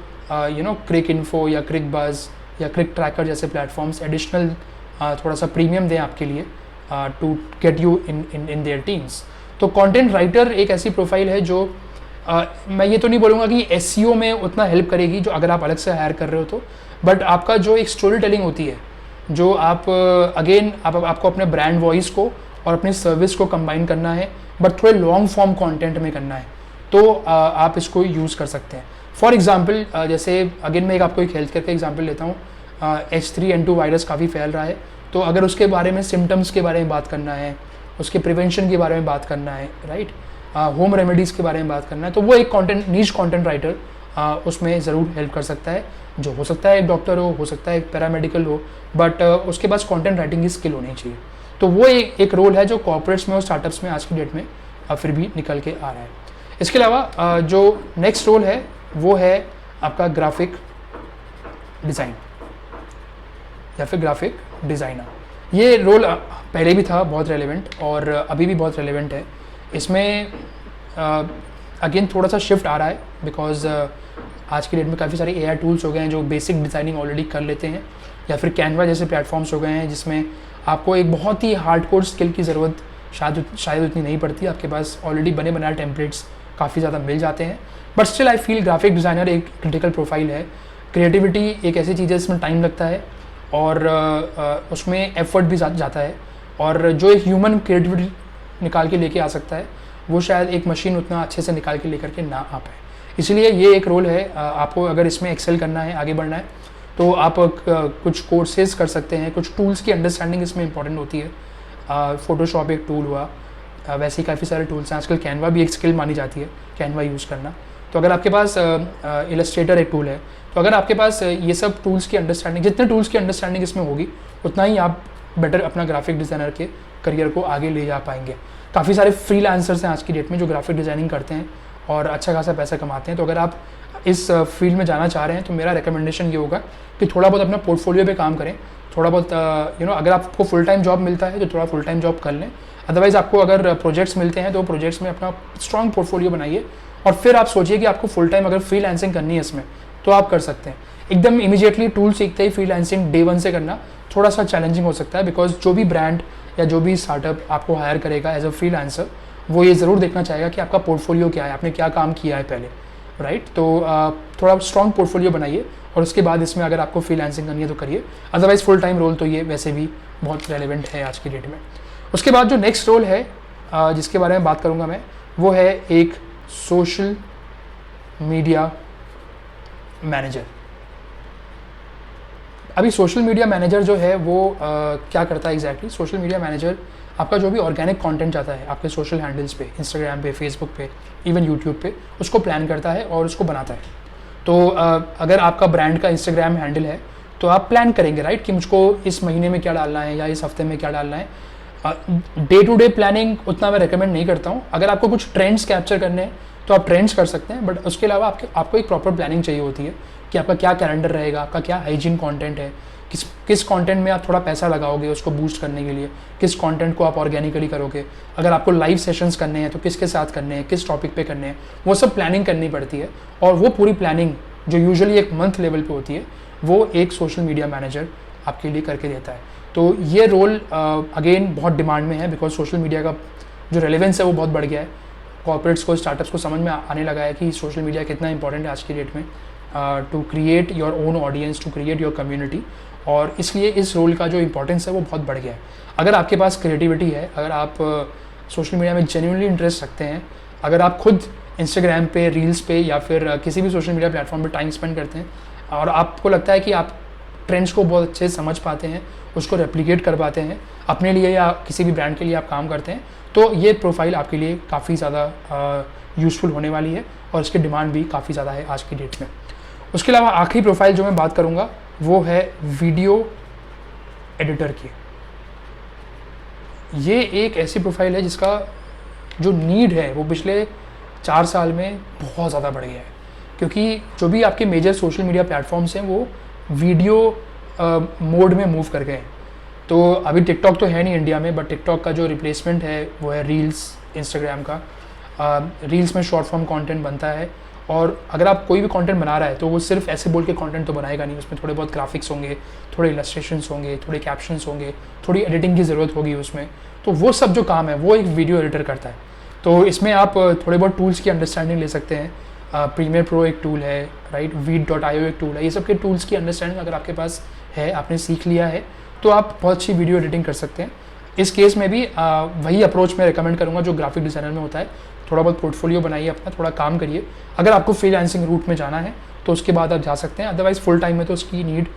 क्रिक इन्फो या क्रिक बज़ या क्रिक ट्रैकर जैसे प्लेटफॉर्म्स एडिशनल थोड़ा सा प्रीमियम दें आपके लिए to get you in their teams. तो कंटेंट राइटर एक ऐसी प्रोफाइल है जो मैं ये तो नहीं बोलूँगा कि एसईओ में उतना हेल्प करेगी जो अगर आप अलग से हायर कर रहे हो तो, बट आपका जो एक स्टोरी टेलिंग होती है, जो आप आपको अपने ब्रांड वॉइस को और अपनी सर्विस को कंबाइन करना है, बट थोड़े लॉन्ग फॉर्म कंटेंट में करना है, तो आप इसको यूज़ कर सकते हैं। फॉर एग्जांपल जैसे अगेन मैं आपको एक हेल्थ केयर का एग्जांपल लेता हूँ। H3N2 वायरस काफ़ी फैल रहा है, तो अगर उसके बारे में सिम्टम्स के बारे में बात करना है, उसके प्रिवेंशन के बारे में बात करना है, राइट, होम रेमेडीज़ के बारे में बात करना है, तो वो एक नीश कंटेंट राइटर उसमें ज़रूर हेल्प कर सकता है, जो हो सकता है एक डॉक्टर हो सकता है एक पैरामेडिकल हो, बट उसके पास कंटेंट राइटिंग की स्किल होनी चाहिए। तो वो एक रोल है जो कॉर्पोरेट्स में और स्टार्टअप्स में आज की डेट में फिर भी निकल के आ रहा है। इसके अलावा जो नेक्स्ट रोल है वो है आपका ग्राफिक डिज़ाइन या फिर ग्राफिक डिज़ाइनर। ये रोल पहले भी था बहुत रेलेवेंट और अभी भी बहुत रेलेवेंट है। इसमें अगेन थोड़ा सा शिफ्ट आ रहा है बिकॉज आज की डेट में काफ़ी सारे एआई टूल्स हो गए हैं जो बेसिक डिज़ाइनिंग ऑलरेडी कर लेते हैं, या फिर कैनवा जैसे प्लेटफॉर्म्स हो गए हैं जिसमें आपको एक बहुत ही हार्डकोर स्किल की ज़रूरत शायद उतनी नहीं पड़ती। आपके पास ऑलरेडी बने बनाए टेम्पलेट्स काफ़ी ज़्यादा मिल जाते हैं, but still I feel graphic designer एक क्रिटिकल प्रोफाइल है। क्रिएटिविटी एक ऐसी चीज़ है जिसमें टाइम लगता है और उसमें एफर्ट भी जाता है, और जो एक ह्यूमन क्रिएटिविटी निकाल के लेके आ सकता है वो शायद एक मशीन उतना अच्छे से निकाल के लेकर के ना आ पाए। इसलिए ये एक रोल है। आपको अगर इसमें एक्सेल करना है, आगे बढ़ना है, तो आप कुछ कोर्सेज कर सकते हैं। कुछ टूल्स की अंडरस्टैंडिंग इसमें इंपॉर्टेंट होती है। फोटोशॉप एक टूल हुआ, वैसे ही काफ़ी सारे टूल्स हैं। आजकल कैनवा भी एक स्किल मानी जाती है, कैनवा यूज़ करना। तो अगर आपके पास इलस्ट्रेटर एक टूल है, तो अगर आपके पास ये सब टूल्स की अंडरस्टैंडिंग, जितने टूल्स की अंडरस्टैंडिंग इसमें होगी उतना ही आप बेटर अपना ग्राफिक डिज़ाइनर के करियर को आगे ले जा पाएंगे। काफ़ी सारे फ्रीलांसर्स हैं आज की डेट में जो ग्राफिक डिज़ाइनिंग करते हैं और अच्छा खासा पैसा कमाते हैं। तो अगर आप इस फील्ड में जाना चाह रहे हैं तो मेरा रिकमेंडेशन ये होगा कि थोड़ा बहुत अपना पोर्टफोलियो पे काम करें। थोड़ा बहुत अगर आपको फुल टाइम जॉब मिलता है तो थोड़ा फुल टाइम जॉब कर लें। अदरवाइज़ आपको अगर प्रोजेक्ट्स मिलते हैं तो प्रोजेक्ट्स में अपना स्ट्रॉन्ग पोर्टफोलियो बनाइए और फिर आप सोचिए कि आपको फुल टाइम अगर फ्रीलांसिंग करनी है इसमें तो आप कर सकते हैं। एकदम इमीडिएटली टूल सीखते ही फ्रीलांसिंग डे 1 से करना थोड़ा सा चैलेंजिंग हो सकता है, बिकॉज जो भी ब्रांड या जो भी स्टार्टअप आपको हायर करेगा एज अ फ्रीलांसर वो ये ज़रूर देखना चाहेगा कि आपका पोर्टफोलियो क्या है, आपने क्या काम किया है पहले, राइट। तो थोड़ा स्ट्रॉन्ग पोर्टफोलियो बनाइए और उसके बाद इसमें अगर आपको फ्रीलांसिंग करनी है तो करिए। अदरवाइज़ फुल टाइम रोल तो ये वैसे भी बहुत रेलिवेंट है आज की डेट में। उसके बाद जो नेक्स्ट रोल है जिसके बारे में बात करूँगा मैं, वो है एक सोशल मीडिया मैनेजर। अभी सोशल मीडिया मैनेजर जो है वो क्या करता है एग्जैक्टली। सोशल मीडिया मैनेजर आपका जो भी ऑर्गेनिक कंटेंट जाता है आपके सोशल हैंडल्स पे, इंस्टाग्राम पे, फेसबुक पे, इवन यूट्यूब पे, उसको प्लान करता है और उसको बनाता है। तो अगर आपका ब्रांड का इंस्टाग्राम हैंडल है तो आप प्लान करेंगे, राइट, कि मुझको इस महीने में क्या डालना है या इस हफ्ते में क्या डालना है। डे टू डे प्लानिंग उतना मैं रिकमेंड नहीं करता हूँ। अगर आपको कुछ ट्रेंड्स कैप्चर करने हैं तो आप ट्रेंड्स कर सकते हैं, बट उसके अलावा आपको एक प्रॉपर प्लानिंग चाहिए होती है कि आपका क्या कैलेंडर रहेगा, आपका क्या हाइजीन कंटेंट है, किस कंटेंट में आप थोड़ा पैसा लगाओगे उसको बूस्ट करने के लिए, किस कंटेंट को आप ऑर्गेनिकली करोगे। अगर आपको लाइव सेशंस करने हैं तो किसके साथ करने हैं, किस टॉपिक पे करने हैं, वो सब प्लानिंग करनी पड़ती है। और वो पूरी प्लानिंग जो यूजुअली एक मंथ लेवल पे होती है वो एक सोशल मीडिया मैनेजर आपके लिए करके देता है। तो ये रोल अगेन बहुत डिमांड में है बिकॉज सोशल मीडिया का जो रेलेवेंस है वो बहुत बढ़ गया है। कॉर्पोरेट्स को, स्टार्टअप्स को समझ में आने लगा है कि सोशल मीडिया कितना इंपॉर्टेंट है आज की डेट में to create your own audience, to create your community. और इसलिए इस रोल का जो इंपॉर्टेंस है वो बहुत बढ़ गया है। अगर आपके पास क्रिएटिविटी है, अगर आप सोशल मीडिया में जेन्युइनली इंटरेस्ट रखते हैं, अगर आप खुद इंस्टाग्राम पे, रील्स पे या फिर किसी भी सोशल मीडिया प्लेटफॉर्म पे टाइम स्पेंड करते हैं और आपको लगता है कि आप ट्रेंड्स को बहुत अच्छे से समझ पाते हैं, उसको रेप्लिकेट कर पाते हैं अपने लिए या किसी भी ब्रांड के लिए आप काम करते हैं, तो ये प्रोफाइल आपके लिए काफ़ी ज़्यादा यूज़फुल होने वाली है और इसकी डिमांड भी काफ़ी ज़्यादा है आज की डेट में। उसके अलावा आखिरी प्रोफाइल जो मैं बात करूँगा वो है वीडियो एडिटर की। ये एक ऐसी प्रोफाइल है जिसका जो नीड है वो पिछले 4 साल में बहुत ज़्यादा बढ़ गया है, क्योंकि जो भी आपके मेजर सोशल मीडिया प्लेटफॉर्म्स हैं वो वीडियो मोड में मूव कर गए। तो अभी टिकटॉक तो है नहीं इंडिया में, बट टिकटॉक का जो रिप्लेसमेंट है वो है रील्स, इंस्टाग्राम का। रील्स में शॉर्ट फॉर्म कंटेंट बनता है और अगर आप कोई भी कंटेंट बना रहा है तो वो सिर्फ ऐसे बोल के कंटेंट तो बनाएगा नहीं, उसमें थोड़े बहुत ग्राफिक्स होंगे, थोड़े इलस्ट्रेशंस होंगे, थोड़े कैप्शंस होंगे, थोड़ी एडिटिंग की ज़रूरत होगी उसमें। तो वो सब जो काम है वो एक वीडियो एडिटर करता है। तो इसमें आप थोड़े बहुत टूल्स की अंडरस्टैंडिंग ले सकते हैं। प्रीमियर प्रो एक टूल है, राइट, वीड.io एक टूल है। ये सब के टूल्स की अंडरस्टैंडिंग अगर आपके पास है, आपने सीख लिया है, तो आप बहुत अच्छी वीडियो एडिटिंग कर सकते हैं। इस केस में भी वही अप्रोच मैं रिकमेंड करूँगा जो ग्राफिक डिज़ाइनर में होता है। थोड़ा बहुत पोर्टफोलियो बनाइए अपना, थोड़ा काम करिए। अगर आपको फ्रीलांसिंग रूट में जाना है तो उसके बाद आप जा सकते हैं, अदरवाइज़ फुल टाइम में तो उसकी नीड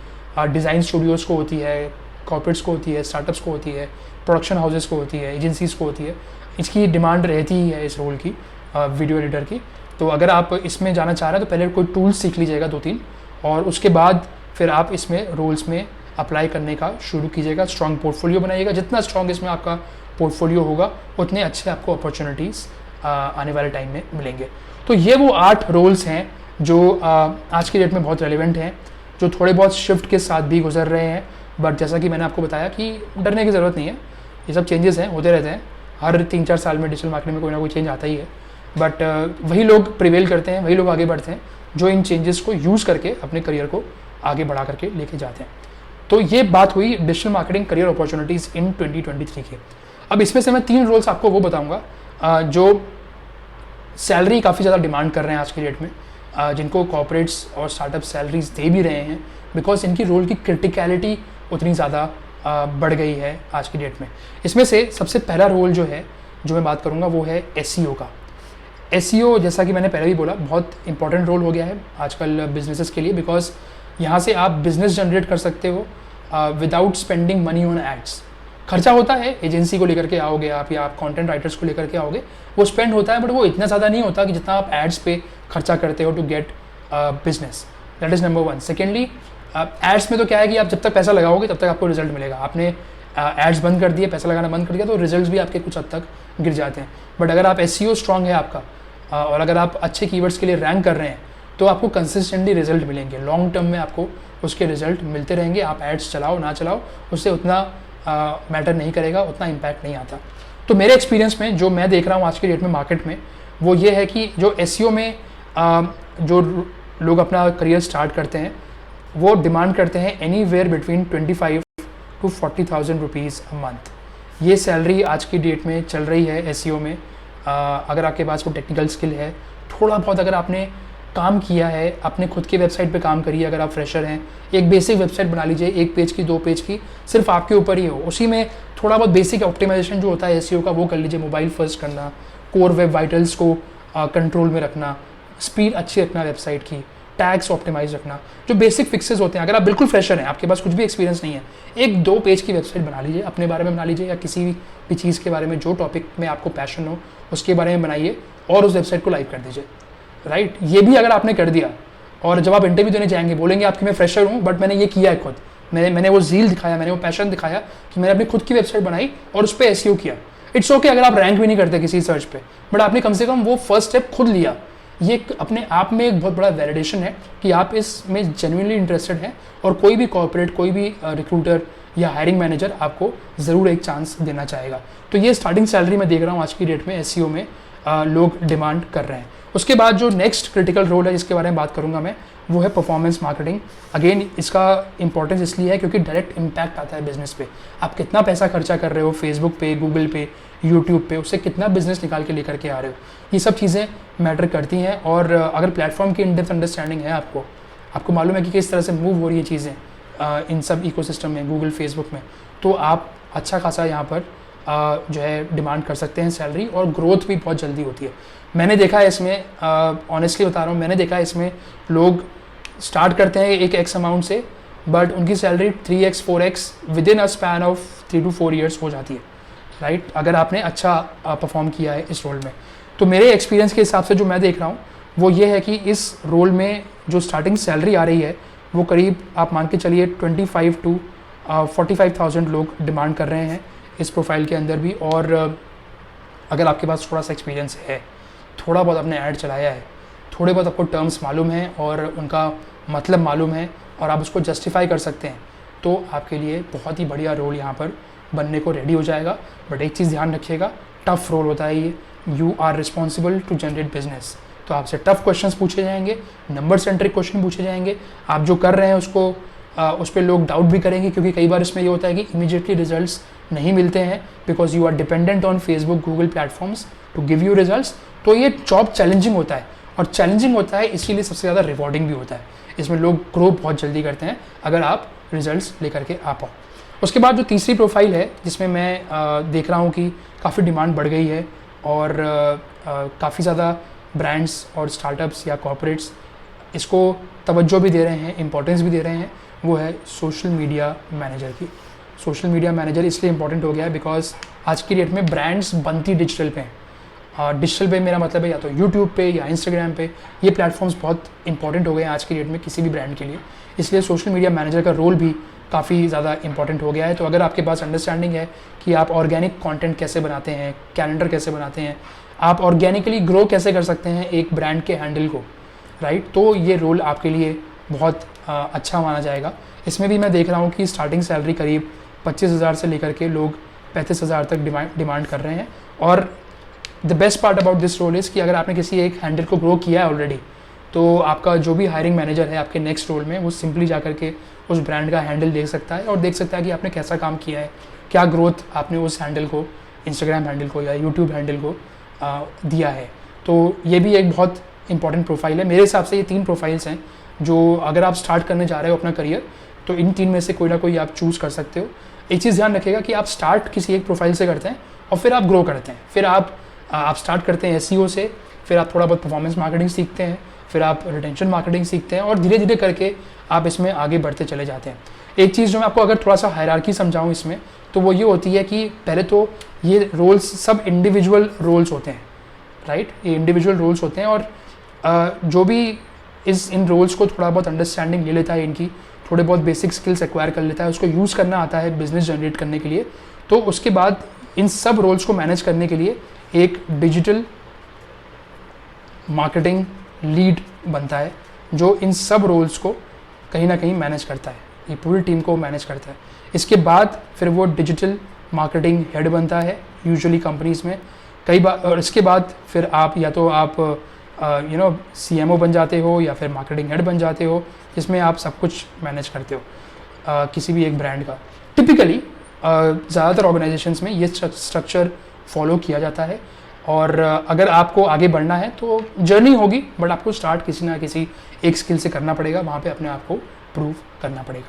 डिज़ाइन स्टूडियोज़ को होती है, कॉर्पोरेट्स को होती है, स्टार्टअप्स को होती है, प्रोडक्शन हाउसेस को होती है, एजेंसीज़ को होती है। इसकी डिमांड रहती ही है इस रोल की, वीडियो एडिटर की। तो अगर आप इसमें जाना चाह रहे हैं तो पहले कोई टूल्स सीख लीजिएगा 2-3, और उसके बाद फिर आप इसमें रोल्स में अप्लाई करने का शुरू कीजिएगा। स्ट्रॉन्ग पोर्टफोलियो बनाइएगा। जितना स्ट्रॉन्ग इसमें आपका पोर्टफोलियो होगा उतने अच्छे आपको अपॉर्चुनिटीज़ आने वाले टाइम में मिलेंगे। तो ये वो 8 रोल्स हैं जो आज की डेट में बहुत रेलिवेंट हैं, जो थोड़े बहुत शिफ्ट के साथ भी गुजर रहे हैं। बट जैसा कि मैंने आपको बताया कि डरने की ज़रूरत नहीं है, ये सब चेंजेस हैं, होते रहते हैं। हर 3-4 साल में डिजिटल मार्केटिंग में कोई ना कोई चेंज आता ही है। बट वही लोग प्रिवेल करते हैं, वही लोग आगे बढ़ते हैं जो इन चेंजेस को यूज़ करके अपने करियर को आगे बढ़ा करके लेके जाते हैं। तो ये बात हुई डिजिटल मार्केटिंग करियर अपॉर्चुनिटीज़ इन 2023 की। अब इसमें से मैं 3 रोल्स आपको वो बताऊंगा जो सैलरी काफ़ी ज़्यादा डिमांड कर रहे हैं आज की डेट में, जिनको कॉर्पोरेट्स और स्टार्टअप सैलरीज दे भी रहे हैं, बिकॉज इनकी रोल की क्रिटिकलिटी उतनी ज़्यादा बढ़ गई है आज की डेट में। इसमें से सबसे पहला रोल जो है, जो मैं बात करूँगा, वो है SEO का। SEO, जैसा कि मैंने पहले भी बोला, बहुत इंपॉर्टेंट रोल हो गया है आजकल बिजनेसेस के लिए, बिकॉज यहाँ से आप बिजनेस जनरेट कर सकते हो without spending money on ads. खर्चा होता है, एजेंसी को लेकर के आओगे आप या आप कंटेंट राइटर्स को लेकर के आओगे, वो स्पेंड होता है, बट वो इतना ज़्यादा नहीं होता कि जितना आप एड्स पे खर्चा करते हो to get business. That is number 1। Secondly, ads में तो क्या है कि आप जब तक पैसा लगाओगे तब तक आपको रिजल्ट मिलेगा। आपने एड्स बंद कर दिए, पैसा लगाना बंद कर दिया, तो रिजल्ट्स भी आपके कुछ हद तक गिर जाते हैं। बट अगर आप SEO स्ट्रांग है आपका और अगर आप अच्छे कीवर्ड्स के लिए रैंक कर रहे हैं तो आपको कंसिस्टेंटली रिजल्ट मिलेंगे। लॉन्ग टर्म में आपको उसके रिजल्ट मिलते रहेंगे। आप एड्स चलाओ ना चलाओ, उससे उतना मैटर नहीं करेगा, उतना इम्पैक्ट नहीं आता। तो मेरे एक्सपीरियंस में जो मैं देख रहा हूँ आज की डेट में मार्केट में, वो ये है कि जो SEO में जो लोग अपना करियर स्टार्ट करते हैं वो डिमांड करते हैं anywhere between 25 to 40,000 rupees a month. ये सैलरी आज की डेट में चल रही है SEO में। अगर आपके पास कोई टेक्निकल स्किल है, थोड़ा बहुत अगर आपने काम किया है, अपने खुद के वेबसाइट पे काम करिए, अगर आप फ्रेशर हैं, एक बेसिक वेबसाइट बना लीजिए, 1 पेज की 2 पेज की, सिर्फ आपके ऊपर ही हो। उसी में थोड़ा बहुत बेसिक ऑप्टिमाइजेशन जो होता है SEO का वो कर लीजिए। मोबाइल फर्स्ट करना, कोर वेब वाइटल्स को कंट्रोल में रखना, स्पीड अच्छी रखना वेबसाइट की, टैग्स ऑप्टिमाइज रखना, जो बेसिक फिक्सेस होते हैं। अगर आप बिल्कुल फ्रेशर हैं, आपके पास कुछ भी एक्सपीरियंस नहीं है, 1-2 पेज की वेबसाइट बना लीजिए, अपने बारे में बना लीजिए या किसी भी चीज़ के बारे में जो टॉपिक में आपको पैशन हो उसके बारे में बनाइए और उस वेबसाइट को लाइव कर दीजिए, राइट। ये भी अगर आपने कर दिया और जब आप इंटरव्यू देने जाएंगे बोलेंगे आपकी मैं फ्रेशर हूँ बट मैंने ये किया है खुद, मैंने वो ज़ील दिखाया, मैंने वो पैशन दिखाया कि मैंने अपनी खुद की वेबसाइट बनाई और उस पर SEO किया। इट्स ओके अगर आप रैंक भी नहीं करते किसी सर्च पे, बट आपने कम से कम वो फर्स्ट स्टेप खुद लिया। ये अपने आप में एक बहुत बड़ा वैलिडेशन है कि आप इसमें जेन्युइनली इंटरेस्टेड हैं और कोई भी कॉर्पोरेट, कोई भी रिक्रूटर या हायरिंग मैनेजर आपको ज़रूर एक चांस देना चाहेगा। तो ये स्टार्टिंग सैलरी मैं देख रहा हूँ आज की डेट में SEO में लोग डिमांड कर रहे हैं। उसके बाद जो नेक्स्ट क्रिटिकल रोल है जिसके बारे में बात करूँगा मैं, वो है परफॉर्मेंस मार्केटिंग। अगेन इसका इंपॉर्टेंस इसलिए है क्योंकि डायरेक्ट इम्पैक्ट आता है बिजनेस पे। आप कितना पैसा खर्चा कर रहे हो फेसबुक पे, गूगल पे, यूट्यूब पे, उससे कितना बिजनेस निकाल के लेकर के आ रहे हो, ये सब चीज़ें मैटर करती हैं। और अगर प्लेटफॉर्म की इन डेप्थ अंडरस्टैंडिंग है आपको आपको मालूम है कि किस तरह से मूव हो रही है चीज़ें इन सब इकोसिस्टम में, गूगल, फेसबुक में, तो आप अच्छा खासा यहाँ पर जो है डिमांड कर सकते हैं सैलरी, और ग्रोथ भी बहुत जल्दी होती है। मैंने देखा है इसमें, ऑनेस्टली बता रहा हूँ, मैंने देखा है इसमें लोग स्टार्ट करते हैं एक एक्स अमाउंट से, बट उनकी salary 3x 4x with in a span of 3 to 4 years हो जाती है, राइट, अगर आपने अच्छा परफॉर्म किया है इस रोल में। तो मेरे एक्सपीरियंस के हिसाब से जो मैं देख रहा हूँ वो ये है कि इस रोल में जो स्टार्टिंग सैलरी आ रही है वो करीब आप मान के चलिए 25 to 45,000 लोग डिमांड कर रहे हैं इस प्रोफाइल के अंदर भी। और अगर आपके पास थोड़ा सा एक्सपीरियंस है, थोड़ा बहुत आपने ऐड चलाया है, थोड़े बहुत आपको टर्म्स मालूम हैं और उनका मतलब मालूम है और आप उसको जस्टिफाई कर सकते हैं, तो आपके लिए बहुत ही बढ़िया रोल यहाँ पर बनने को रेडी हो जाएगा। बट एक चीज़ ध्यान रखिएगा, टफ रोल होता है ये, you are responsible to generate business. तो आपसे टफ क्वेश्चंस पूछे जाएंगे, नंबर सेंट्रिक क्वेश्चन पूछे जाएंगे, आप जो कर रहे हैं उसको उस पर लोग डाउट भी करेंगे, क्योंकि कई बार इसमें ये होता है कि इमीडिएटली रिजल्ट्स नहीं मिलते हैं because you are dependent on Facebook, Google platforms to give you results. तो ये जॉब चैलेंजिंग होता है, और चैलेंजिंग होता है इसीलिए सबसे ज़्यादा रिवॉर्डिंग भी होता है। इसमें लोग ग्रो बहुत जल्दी करते हैं अगर आप रिजल्ट्स लेकर के आ पाओ। उसके बाद जो तीसरी प्रोफाइल है जिसमें मैं देख रहा हूँ कि काफ़ी डिमांड बढ़ गई है और काफ़ी ज़्यादा ब्रांड्स और स्टार्टअप्स या कॉर्पोरेट्स इसको तवज्जो भी दे रहे हैं, इंपॉर्टेंस भी दे रहे हैं, वो है सोशल मीडिया मैनेजर की। सोशल मीडिया मैनेजर इसलिए इंपॉर्टेंट हो गया है बिकॉज आज की डेट में ब्रांड्स बनती डिजिटल पे हैं। डिजिटल पे मेरा मतलब है या तो यूट्यूब पे या इंस्टाग्राम पे, ये प्लेटफॉर्म्स बहुत इंपॉर्टेंट हो गए हैं आज की डेट में किसी भी ब्रांड के लिए। इसलिए सोशल मीडिया मैनेजर का रोल भी काफ़ी ज़्यादा इंपॉर्टेंट हो गया है। तो अगर आपके पास अंडरस्टैंडिंग है कि आप ऑर्गेनिक कंटेंट कैसे बनाते हैं, कैलेंडर कैसे बनाते हैं, आप ऑर्गेनिकली ग्रो कैसे कर सकते हैं एक ब्रांड के हैंडल को, राइट, तो ये रोल आपके लिए बहुत अच्छा माना जाएगा। इसमें भी मैं देख रहा हूँ कि स्टार्टिंग सैलरी करीब 25,000 से लेकर के लोग 35,000 तक डिमांड कर रहे हैं। और the best part about this role is कि अगर आपने किसी एक हैंडल को ग्रो किया है ऑलरेडी, तो आपका जो भी हायरिंग मैनेजर है आपके नेक्स्ट रोल में, वो सिंपली जा करके उस ब्रांड का हैंडल देख सकता है और देख सकता है कि आपने कैसा काम किया है, क्या ग्रोथ आपने उस हैंडल को, इंस्टाग्राम हैंडल को या यूट्यूब हैंडल को दिया है। तो ये भी एक बहुत इंपॉर्टेंट प्रोफाइल है। मेरे हिसाब से ये 3 प्रोफाइल्स हैं जो अगर आप स्टार्ट करने जा रहे हो अपना करियर, तो इन 3 में से कोई ना कोई आप चूज़ कर सकते हो। एक चीज़ ध्यान रखिएगा कि आप स्टार्ट किसी एक प्रोफाइल से करते हैं और फिर आप ग्रो करते हैं। फिर आप स्टार्ट करते हैं SEO से, फिर आप थोड़ा बहुत परफॉर्मेंस मार्केटिंग सीखते हैं, फिर आप रिटेंशन मार्केटिंग सीखते हैं और धीरे धीरे करके आप इसमें आगे बढ़ते चले जाते हैं। एक चीज़ जो मैं आपको अगर थोड़ा सा हायरार्की समझाऊँ इसमें, तो वो ये होती है कि पहले तो ये रोल्स सब इंडिविजुअल रोल्स होते हैं, राइट, ये इंडिविजुअल रोल्स होते हैं और जो भी इन रोल्स को थोड़ा बहुत अंडरस्टैंडिंग ले लेता है, इनकी थोड़े बहुत बेसिक स्किल्स एक्वायर कर लेता है, उसको यूज़ करना आता है बिजनेस जनरेट करने के लिए, तो उसके बाद इन सब रोल्स को मैनेज करने के लिए एक डिजिटल मार्केटिंग लीड बनता है जो इन सब रोल्स को कहीं ना कहीं मैनेज करता है, ये पूरी टीम को मैनेज करता है। इसके बाद फिर वो डिजिटल मार्केटिंग हेड बनता है यूजुअली कंपनीज़ में कई बार, और इसके बाद फिर आप या तो आप CMO बन जाते हो या फिर मार्केटिंग हेड बन जाते हो, जिसमें आप सब कुछ मैनेज करते हो किसी भी एक ब्रांड का। टिपिकली ज़्यादातर ऑर्गेनाइजेशंस में ये स्ट्रक्चर फॉलो किया जाता है और अगर आपको आगे बढ़ना है तो जर्नी होगी, बट आपको स्टार्ट किसी ना किसी एक स्किल से करना पड़ेगा, वहाँ पे अपने आप को प्रूव करना पड़ेगा।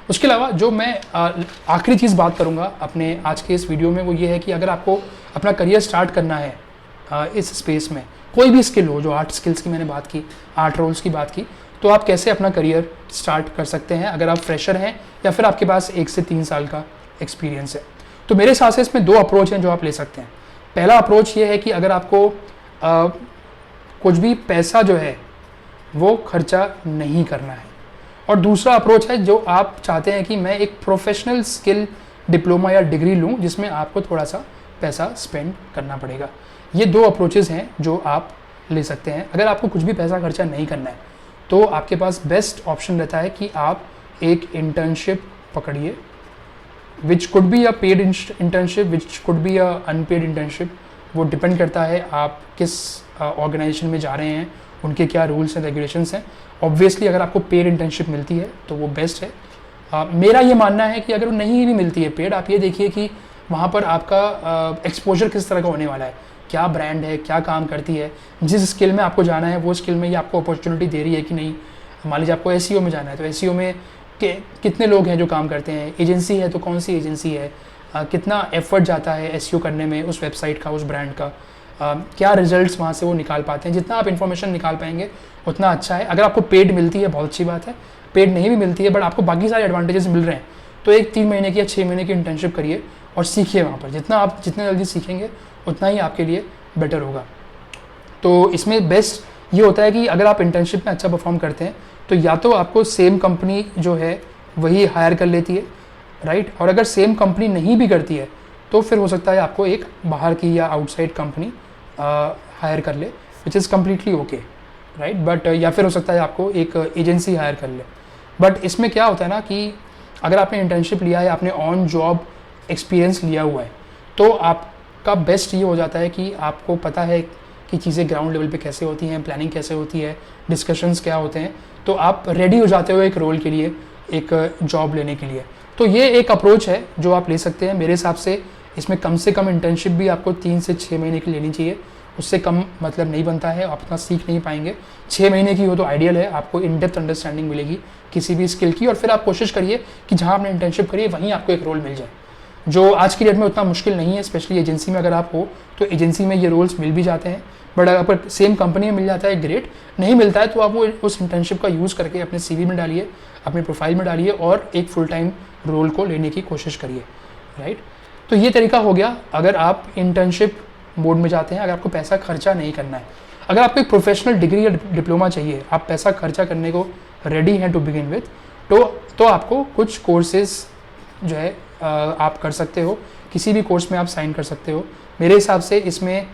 उसके अलावा जो मैं आखिरी चीज़ बात करूँगा अपने आज के इस वीडियो में, वो ये है कि अगर आपको अपना करियर स्टार्ट करना है इस स्पेस में, कोई भी स्किल हो, जो 8 स्किल्स की मैंने बात की, 8 रोल्स की बात की, तो आप कैसे अपना करियर स्टार्ट कर सकते हैं अगर आप फ्रेशर हैं या फिर आपके पास 1 से 3 साल का एक्सपीरियंस है। तो मेरे हिसाब से इसमें 2 अप्रोच हैं जो आप ले सकते हैं। पहला अप्रोच ये है कि अगर आपको कुछ भी पैसा जो है वो खर्चा नहीं करना है, और दूसरा अप्रोच है जो आप चाहते हैं कि मैं एक प्रोफेशनल स्किल डिप्लोमा या डिग्री लूँ जिसमें आपको थोड़ा सा पैसा स्पेंड करना पड़ेगा। ये 2 अप्रोचेज़ हैं जो आप ले सकते हैं। अगर आपको कुछ भी पैसा खर्चा नहीं करना है तो आपके पास बेस्ट ऑप्शन रहता है कि आप एक इंटर्नशिप पकड़िए, which could be a paid internship, which could be a unpaid internship. वो डिपेंड करता है आप किस ऑर्गेनाइजेशन में जा रहे हैं, उनके क्या रूल्स एंड रेगुलेशंस हैं। ऑब्वियसली अगर आपको पेड इंटर्नशिप मिलती है तो वो बेस्ट है। मेरा ये मानना है कि अगर नहीं भी मिलती है पेड, आप ये देखिए कि वहाँ पर आपका एक्सपोजर किस तरह का होने वाला है, क्या ब्रांड है, क्या काम करती है, जिस स्किल में आपको जाना है वो स्किल में ये आपको अपॉर्चुनिटी दे रही है कि नहीं, मान लीजिए आपको एसईओ में जाना है, तो एसईओ में कितने लोग हैं जो काम करते हैं, एजेंसी है तो कौन सी एजेंसी है, कितना एफर्ट जाता है एसईओ करने में उस वेबसाइट का, उस ब्रांड का, क्या रिजल्ट्स वहाँ से वो निकाल पाते हैं। जितना आप इन्फॉर्मेशन निकाल पाएंगे उतना अच्छा है। अगर आपको पेड मिलती है बहुत अच्छी बात है, पेड नहीं भी मिलती है बट आपको बाकी सारे एडवांटेजेस मिल रहे हैं, तो एक 3 महीने की या 6 महीने की इंटर्नशिप करिए और सीखिए वहाँ पर। जितने जल्दी सीखेंगे उतना ही आपके लिए बेटर होगा। तो इसमें बेस्ट ये होता है कि अगर आप इंटर्नशिप में अच्छा परफॉर्म करते हैं तो या तो आपको सेम कंपनी जो है वही हायर कर लेती है, राइट, और अगर सेम कंपनी नहीं भी करती है तो फिर हो सकता है आपको एक बाहर की या आउटसाइड कंपनी हायर कर ले, which is completely okay, right. But या फिर हो सकता है आपको एक एजेंसी हायर कर ले। बट इसमें क्या होता है ना कि अगर आपने इंटर्नशिप लिया है, आपने ऑन जॉब एक्सपीरियंस लिया हुआ है, तो आपका बेस्ट ये हो जाता है कि आपको पता है कि चीज़ें ग्राउंड लेवल पे कैसे होती हैं, प्लानिंग कैसे होती है, डिस्कशंस क्या होते हैं, तो आप रेडी हो जाते हो एक रोल के लिए, एक जॉब लेने के लिए। तो ये एक अप्रोच है जो आप ले सकते हैं। मेरे हिसाब से इसमें कम से कम इंटर्नशिप भी आपको 3 से 6 महीने की लेनी चाहिए, उससे कम मतलब नहीं बनता है, आप उतना सीख नहीं पाएंगे। 6 महीने की हो तो आइडियल है, आपको इन डेप्थ अंडरस्टैंडिंग मिलेगी किसी भी स्किल की, और फिर आप कोशिश करिए कि जहाँ आपने इंटर्नशिप करी है वहीं आपको एक रोल मिल जाए, जो आज की डेट में उतना मुश्किल नहीं है। स्पेशली एजेंसी में अगर आप हो तो एजेंसी में ये रोल्स मिल भी जाते हैं, बट अगर सेम कंपनी में मिल जाता है ग्रेट, नहीं मिलता है तो आप वो उस इंटर्नशिप का यूज़ करके अपने सीवी में डालिए, अपने प्रोफाइल में डालिए और एक फुल टाइम रोल को लेने की कोशिश करिए, राइट। तो ये तरीका हो गया अगर आप इंटर्नशिप मोड में जाते हैं, अगर आपको पैसा खर्चा नहीं करना है। अगर आपको एक प्रोफेशनल डिग्री या डिप्लोमा चाहिए, आप पैसा खर्चा करने को रेडी हैं टू बिगिन विथ, तो आपको कुछ कोर्सेज जो है आप कर सकते हो, किसी भी कोर्स में आप साइन कर सकते हो। मेरे हिसाब से इसमें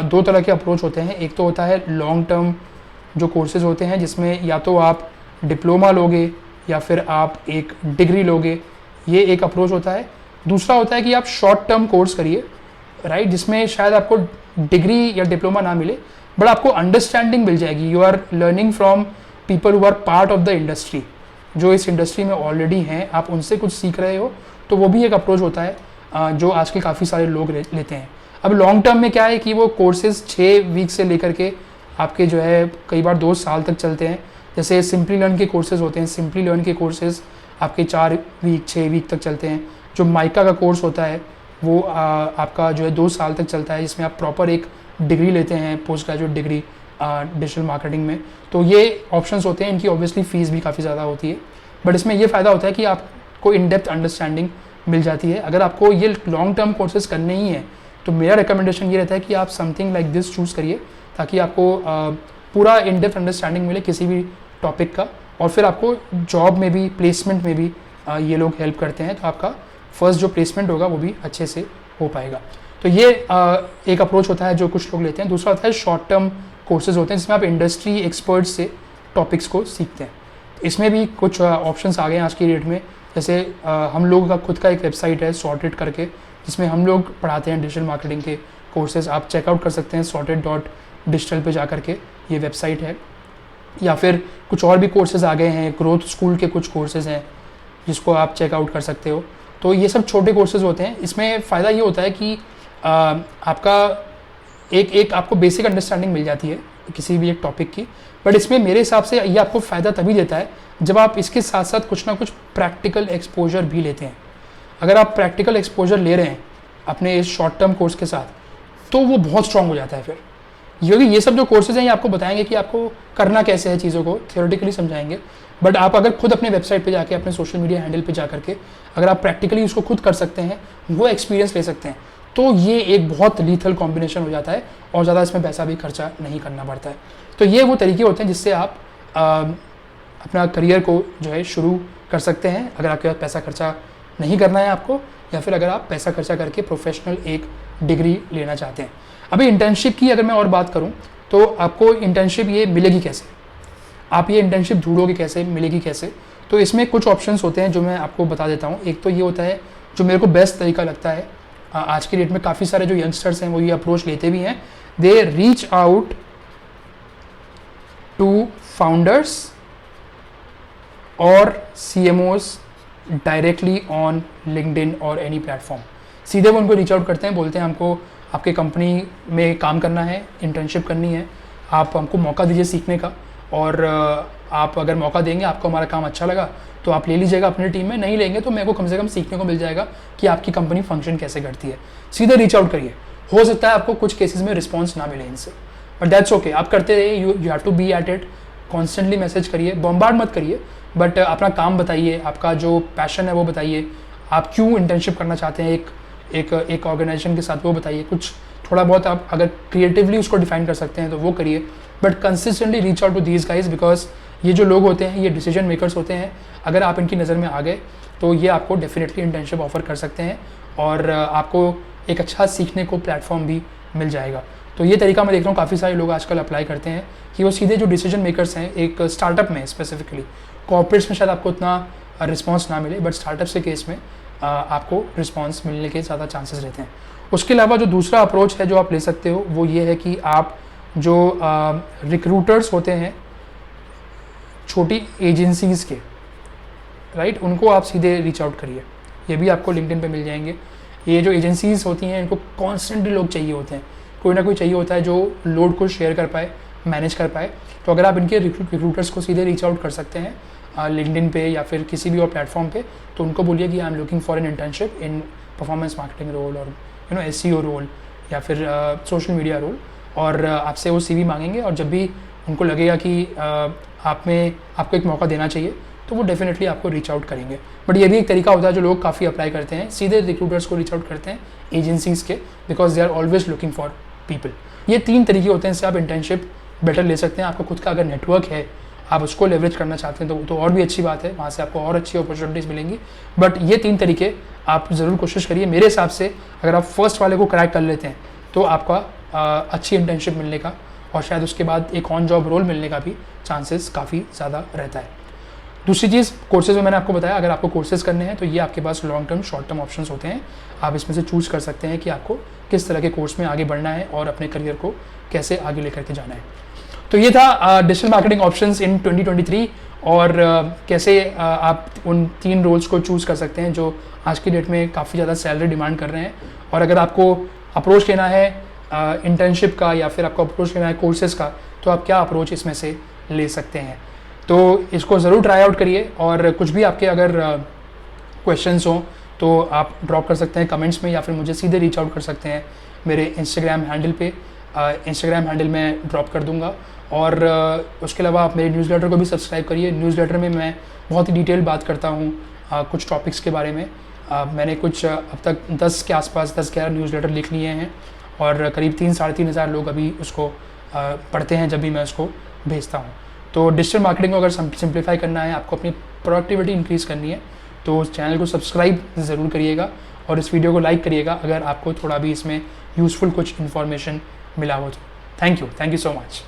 2 तरह के अप्रोच होते हैं। एक तो होता है लॉन्ग टर्म जो कोर्सेज होते हैं, जिसमें या तो आप डिप्लोमा लोगे या फिर आप एक डिग्री लोगे, ये एक अप्रोच होता है। दूसरा होता है कि आप शॉर्ट टर्म कोर्स करिए, राइट, जिसमें शायद आपको डिग्री या डिप्लोमा ना मिले बट आपको अंडरस्टैंडिंग मिल जाएगी। You are learning from people who are part of the industry, जो इस इंडस्ट्री में ऑलरेडी हैं, आप उनसे कुछ सीख रहे हो, तो वो भी एक अप्रोच होता है जो आजकल काफ़ी सारे लोग लेते हैं। अब लॉन्ग टर्म में क्या है कि वो कोर्सेज 6 वीक से लेकर के आपके जो है कई बार 2 साल तक चलते हैं। जैसे सिंपली लर्न के कोर्सेज होते हैं, सिंपली लर्न के कोर्सेज आपके 4 वीक 6 वीक तक चलते हैं। जो माइका का कोर्स होता है वो आपका जो है 2 साल तक चलता है, जिसमें आप प्रॉपर एक डिग्री लेते हैं, post graduate degree digital marketing में। तो ये ऑप्शंस होते हैं, इनकी ऑब्वियसली फ़ीस भी काफ़ी ज़्यादा होती है, बट इसमें ये फ़ायदा होता है कि आपको इन डेप्थ अंडरस्टैंडिंग मिल जाती है। अगर आपको ये लॉन्ग टर्म कोर्सेज करने ही है तो मेरा रिकमेंडेशन ये रहता है कि आप समथिंग लाइक दिस चूज़ करिए, ताकि आपको पूरा इन डेप्थ अंडरस्टैंडिंग मिले किसी भी टॉपिक का, और फिर आपको जॉब में भी, प्लेसमेंट में भी ये लोग हेल्प करते हैं, तो आपका फर्स्ट जो प्लेसमेंट होगा वो भी अच्छे से हो पाएगा। तो ये एक अप्रोच होता है जो कुछ लोग लेते हैं। दूसरा होता है शॉर्ट टर्म कोर्सेज होते हैं, जिसमें आप इंडस्ट्री एक्सपर्ट्स से टॉपिक्स को सीखते हैं। इसमें भी कुछ ऑप्शंस आ गए हैं आज की डेट में। जैसे हम लोगों का खुद का एक वेबसाइट है सॉर्टेड करके, जिसमें हम लोग पढ़ाते हैं डिजिटल मार्केटिंग के कोर्सेज। आप चेकआउट कर सकते हैं sorted.digital पे जा करके, ये वेबसाइट है। या फिर कुछ और भी कोर्सेज आ गए हैं, ग्रोथ स्कूल के कुछ कोर्सेज हैं जिसको आप चेकआउट कर सकते हो। तो ये सब छोटे कोर्सेज होते हैं। इसमें फ़ायदा ये होता है कि आपका एक आपको बेसिक अंडरस्टैंडिंग मिल जाती है किसी भी एक टॉपिक की, बट इसमें मेरे हिसाब से ये आपको फ़ायदा तभी देता है जब आप इसके साथ साथ कुछ ना कुछ प्रैक्टिकल एक्सपोजर भी लेते हैं। अगर आप प्रैक्टिकल एक्सपोजर ले रहे हैं अपने इस शॉर्ट टर्म कोर्स के साथ, तो वो बहुत स्ट्रांग हो जाता है फिर, क्योंकि ये सब जो कोर्सेज हैं ये आपको बताएंगे कि आपको करना कैसे है, चीज़ों को थियोरेटिकली समझाएंगे। बट आप अगर खुद अपने वेबसाइट पे जाके, अपने सोशल मीडिया हैंडल पे जा करके अगर आप प्रैक्टिकली उसको खुद कर सकते हैं, वो एक्सपीरियंस ले सकते हैं, तो ये एक बहुत लीथल कॉम्बिनेशन हो जाता है और ज़्यादा इसमें पैसा भी खर्चा नहीं करना पड़ता है। तो ये वो तरीके होते हैं जिससे आप अपना करियर को जो है शुरू कर सकते हैं, अगर आपके पास पैसा खर्चा नहीं करना है आपको, या फिर अगर आप पैसा खर्चा करके प्रोफेशनल एक डिग्री लेना चाहते हैं। अभी इंटर्नशिप की अगर मैं और बात करूं तो आपको इंटर्नशिप ये मिलेगी कैसे, आप ये इंटर्नशिप ढूंढोगे कैसे, मिलेगी कैसे, तो इसमें कुछ ऑप्शंस होते हैं जो मैं आपको बता देता हूं। एक तो ये होता है जो मेरे को बेस्ट तरीका लगता है, आज की डेट में काफ़ी सारे जो यंगस्टर्स हैं वो ये अप्रोच लेते भी हैं। They reach out to founders और CMOs डायरेक्टली ऑन लिंक्डइन और एनी प्लेटफॉर्म। सीधे वो उनको रीच आउट करते हैं, बोलते हैं हमको आपके कंपनी में काम करना है, इंटर्नशिप करनी है, आप हमको मौका दीजिए सीखने का, और आप अगर मौका देंगे, आपको हमारा काम अच्छा लगा तो आप ले लीजिएगा अपनी टीम में, नहीं लेंगे तो मेरे को कम से कम सीखने को मिल जाएगा कि आपकी कंपनी फंक्शन कैसे करती है। सीधे रीच आउट करिए, हो सकता है आपको कुछ केसेस में रिस्पॉन्स ना मिले इनसे, बट दैट्स ओके, आप करते रहिए, you have to be at it, constantly message करिए, बॉम्बार्ड मत करिए, बट अपना काम बताइए, आपका जो पैशन है वो बताइए, आप क्यों इंटर्नशिप करना चाहते हैं एक ऑर्गेनाइजेशन के साथ वो बताइए, कुछ थोड़ा बहुत आप अगर क्रिएटिवली उसको डिफाइन कर सकते हैं तो वो करिए, but consistently reach out to these guys, because ये जो लोग होते हैं ये डिसीजन मेकर्स होते हैं, अगर आप इनकी नज़र में आ गए तो ये आपको डेफिनेटली इंटर्नशिप ऑफर कर सकते हैं और आपको एक अच्छा सीखने को प्लेटफॉर्म भी मिल जाएगा। तो ये तरीका मैं देख रहा हूँ काफ़ी सारे लोग आजकल अप्लाई करते हैं कि वो सीधे जो डिसीजन मेकर्स हैं एक स्टार्टअप में, स्पेसिफिकली कॉर्पोरेट्स में शायद आपको उतना रिस्पॉन्स ना मिले, बट स्टार्टअप्स के केस में आपको रिस्पॉन्स मिलने के ज़्यादा चांसेस रहते हैं। उसके अलावा जो दूसरा अप्रोच है जो आप ले सकते हो वो ये है कि आप जो रिक्रूटर्स होते हैं छोटी एजेंसीज़ के, राइट, उनको आप सीधे रीच आउट करिए, ये भी आपको लिंक्डइन पे मिल जाएंगे। ये जो एजेंसीज़ होती हैं इनको कॉन्स्टेंटली लोग चाहिए होते हैं, कोई ना कोई चाहिए होता है जो लोड को शेयर कर पाए, मैनेज कर पाए, तो अगर आप इनके रिक्रूटर्स को सीधे रीच आउट कर सकते हैं लिंक्डइन पे या फिर किसी भी और प्लेटफॉर्म पे, तो उनको बोलिए कि I am looking for an internship in performance marketing role और SEO रोल या फिर सोशल मीडिया रोल, और आपसे वो CV मांगेंगे, और जब भी उनको लगेगा कि आपको एक मौका देना चाहिए तो वो डेफिनेटली आपको रीच आउट करेंगे। बट ये भी एक तरीका होता है जो लोग काफ़ी अप्लाई करते हैं, सीधे रिक्रूटर्स को रीच आउट करते हैं एजेंसीज़ के, because they are always looking for people. ये 3 तरीके होते हैं, इससे आप इंटर्नशिप बेटर ले सकते हैं। आपको खुद का अगर नेटवर्क है, आप उसको लेवरेज करना चाहते हैं तो और भी अच्छी बात है, वहाँ से आपको और अच्छी अपॉर्चुनिटीज़ मिलेंगी। बट ये 3 तरीके आप ज़रूर कोशिश करिए। मेरे हिसाब से अगर आप फर्स्ट वाले को क्रैक कर लेते हैं तो आपका अच्छी इंटर्नशिप मिलने का और शायद उसके बाद एक ऑन जॉब रोल मिलने का भी चांसेस काफ़ी ज़्यादा रहता है। दूसरी चीज़, कोर्सेज में मैंने आपको बताया, अगर आपको कोर्सेज करने हैं तो ये आपके पास long term, short term options होते हैं। आप इसमें से चूज़ कर सकते हैं कि आपको किस तरह के कोर्स में आगे बढ़ना है और अपने करियर को कैसे आगे लेकर के जाना है। तो ये था डिजिटल मार्केटिंग ऑप्शंस इन 2023, और कैसे आप उन 3 रोल्स को चूज़ कर सकते हैं जो आज की डेट में काफ़ी ज़्यादा सैलरी डिमांड कर रहे हैं। और अगर आपको अप्रोच लेना है इंटर्नशिप का या फिर आपको अप्रोच लेना है कोर्सेज़ का, तो आप क्या अप्रोच इसमें से ले सकते हैं। तो इसको ज़रूर ट्राई आउट करिए, और कुछ भी आपके अगर क्वेश्चंस हों तो आप ड्रॉप कर सकते हैं कमेंट्स में, या फिर मुझे सीधे रीच आउट कर सकते हैं मेरे इंस्टाग्राम हैंडल पे। इंस्टाग्राम हैंडल मैं ड्रॉप कर दूंगा, और उसके अलावा आप मेरे न्यूज़लेटर को भी सब्सक्राइब करिए। न्यूज़लेटर में मैं बहुत ही डिटेल बात करता हूँ कुछ टॉपिक्स के बारे में। मैंने कुछ अब तक 10 के आसपास 10-11 न्यूज़लेटर लिख लिए हैं, और करीब 3-3.5 हज़ार लोग अभी उसको पढ़ते हैं जब भी मैं उसको भेजता हूँ। तो डिजिटल मार्केटिंग को अगर सिंप्लीफाई करना है, आपको अपनी प्रोडक्टिविटी इंक्रीज़ करनी है, तो उस चैनल को सब्सक्राइब ज़रूर करिएगा और इस वीडियो को लाइक करिएगा अगर आपको थोड़ा भी इसमें यूज़फुल कुछ इन्फॉर्मेशन मिला हो तो। Thank you so much.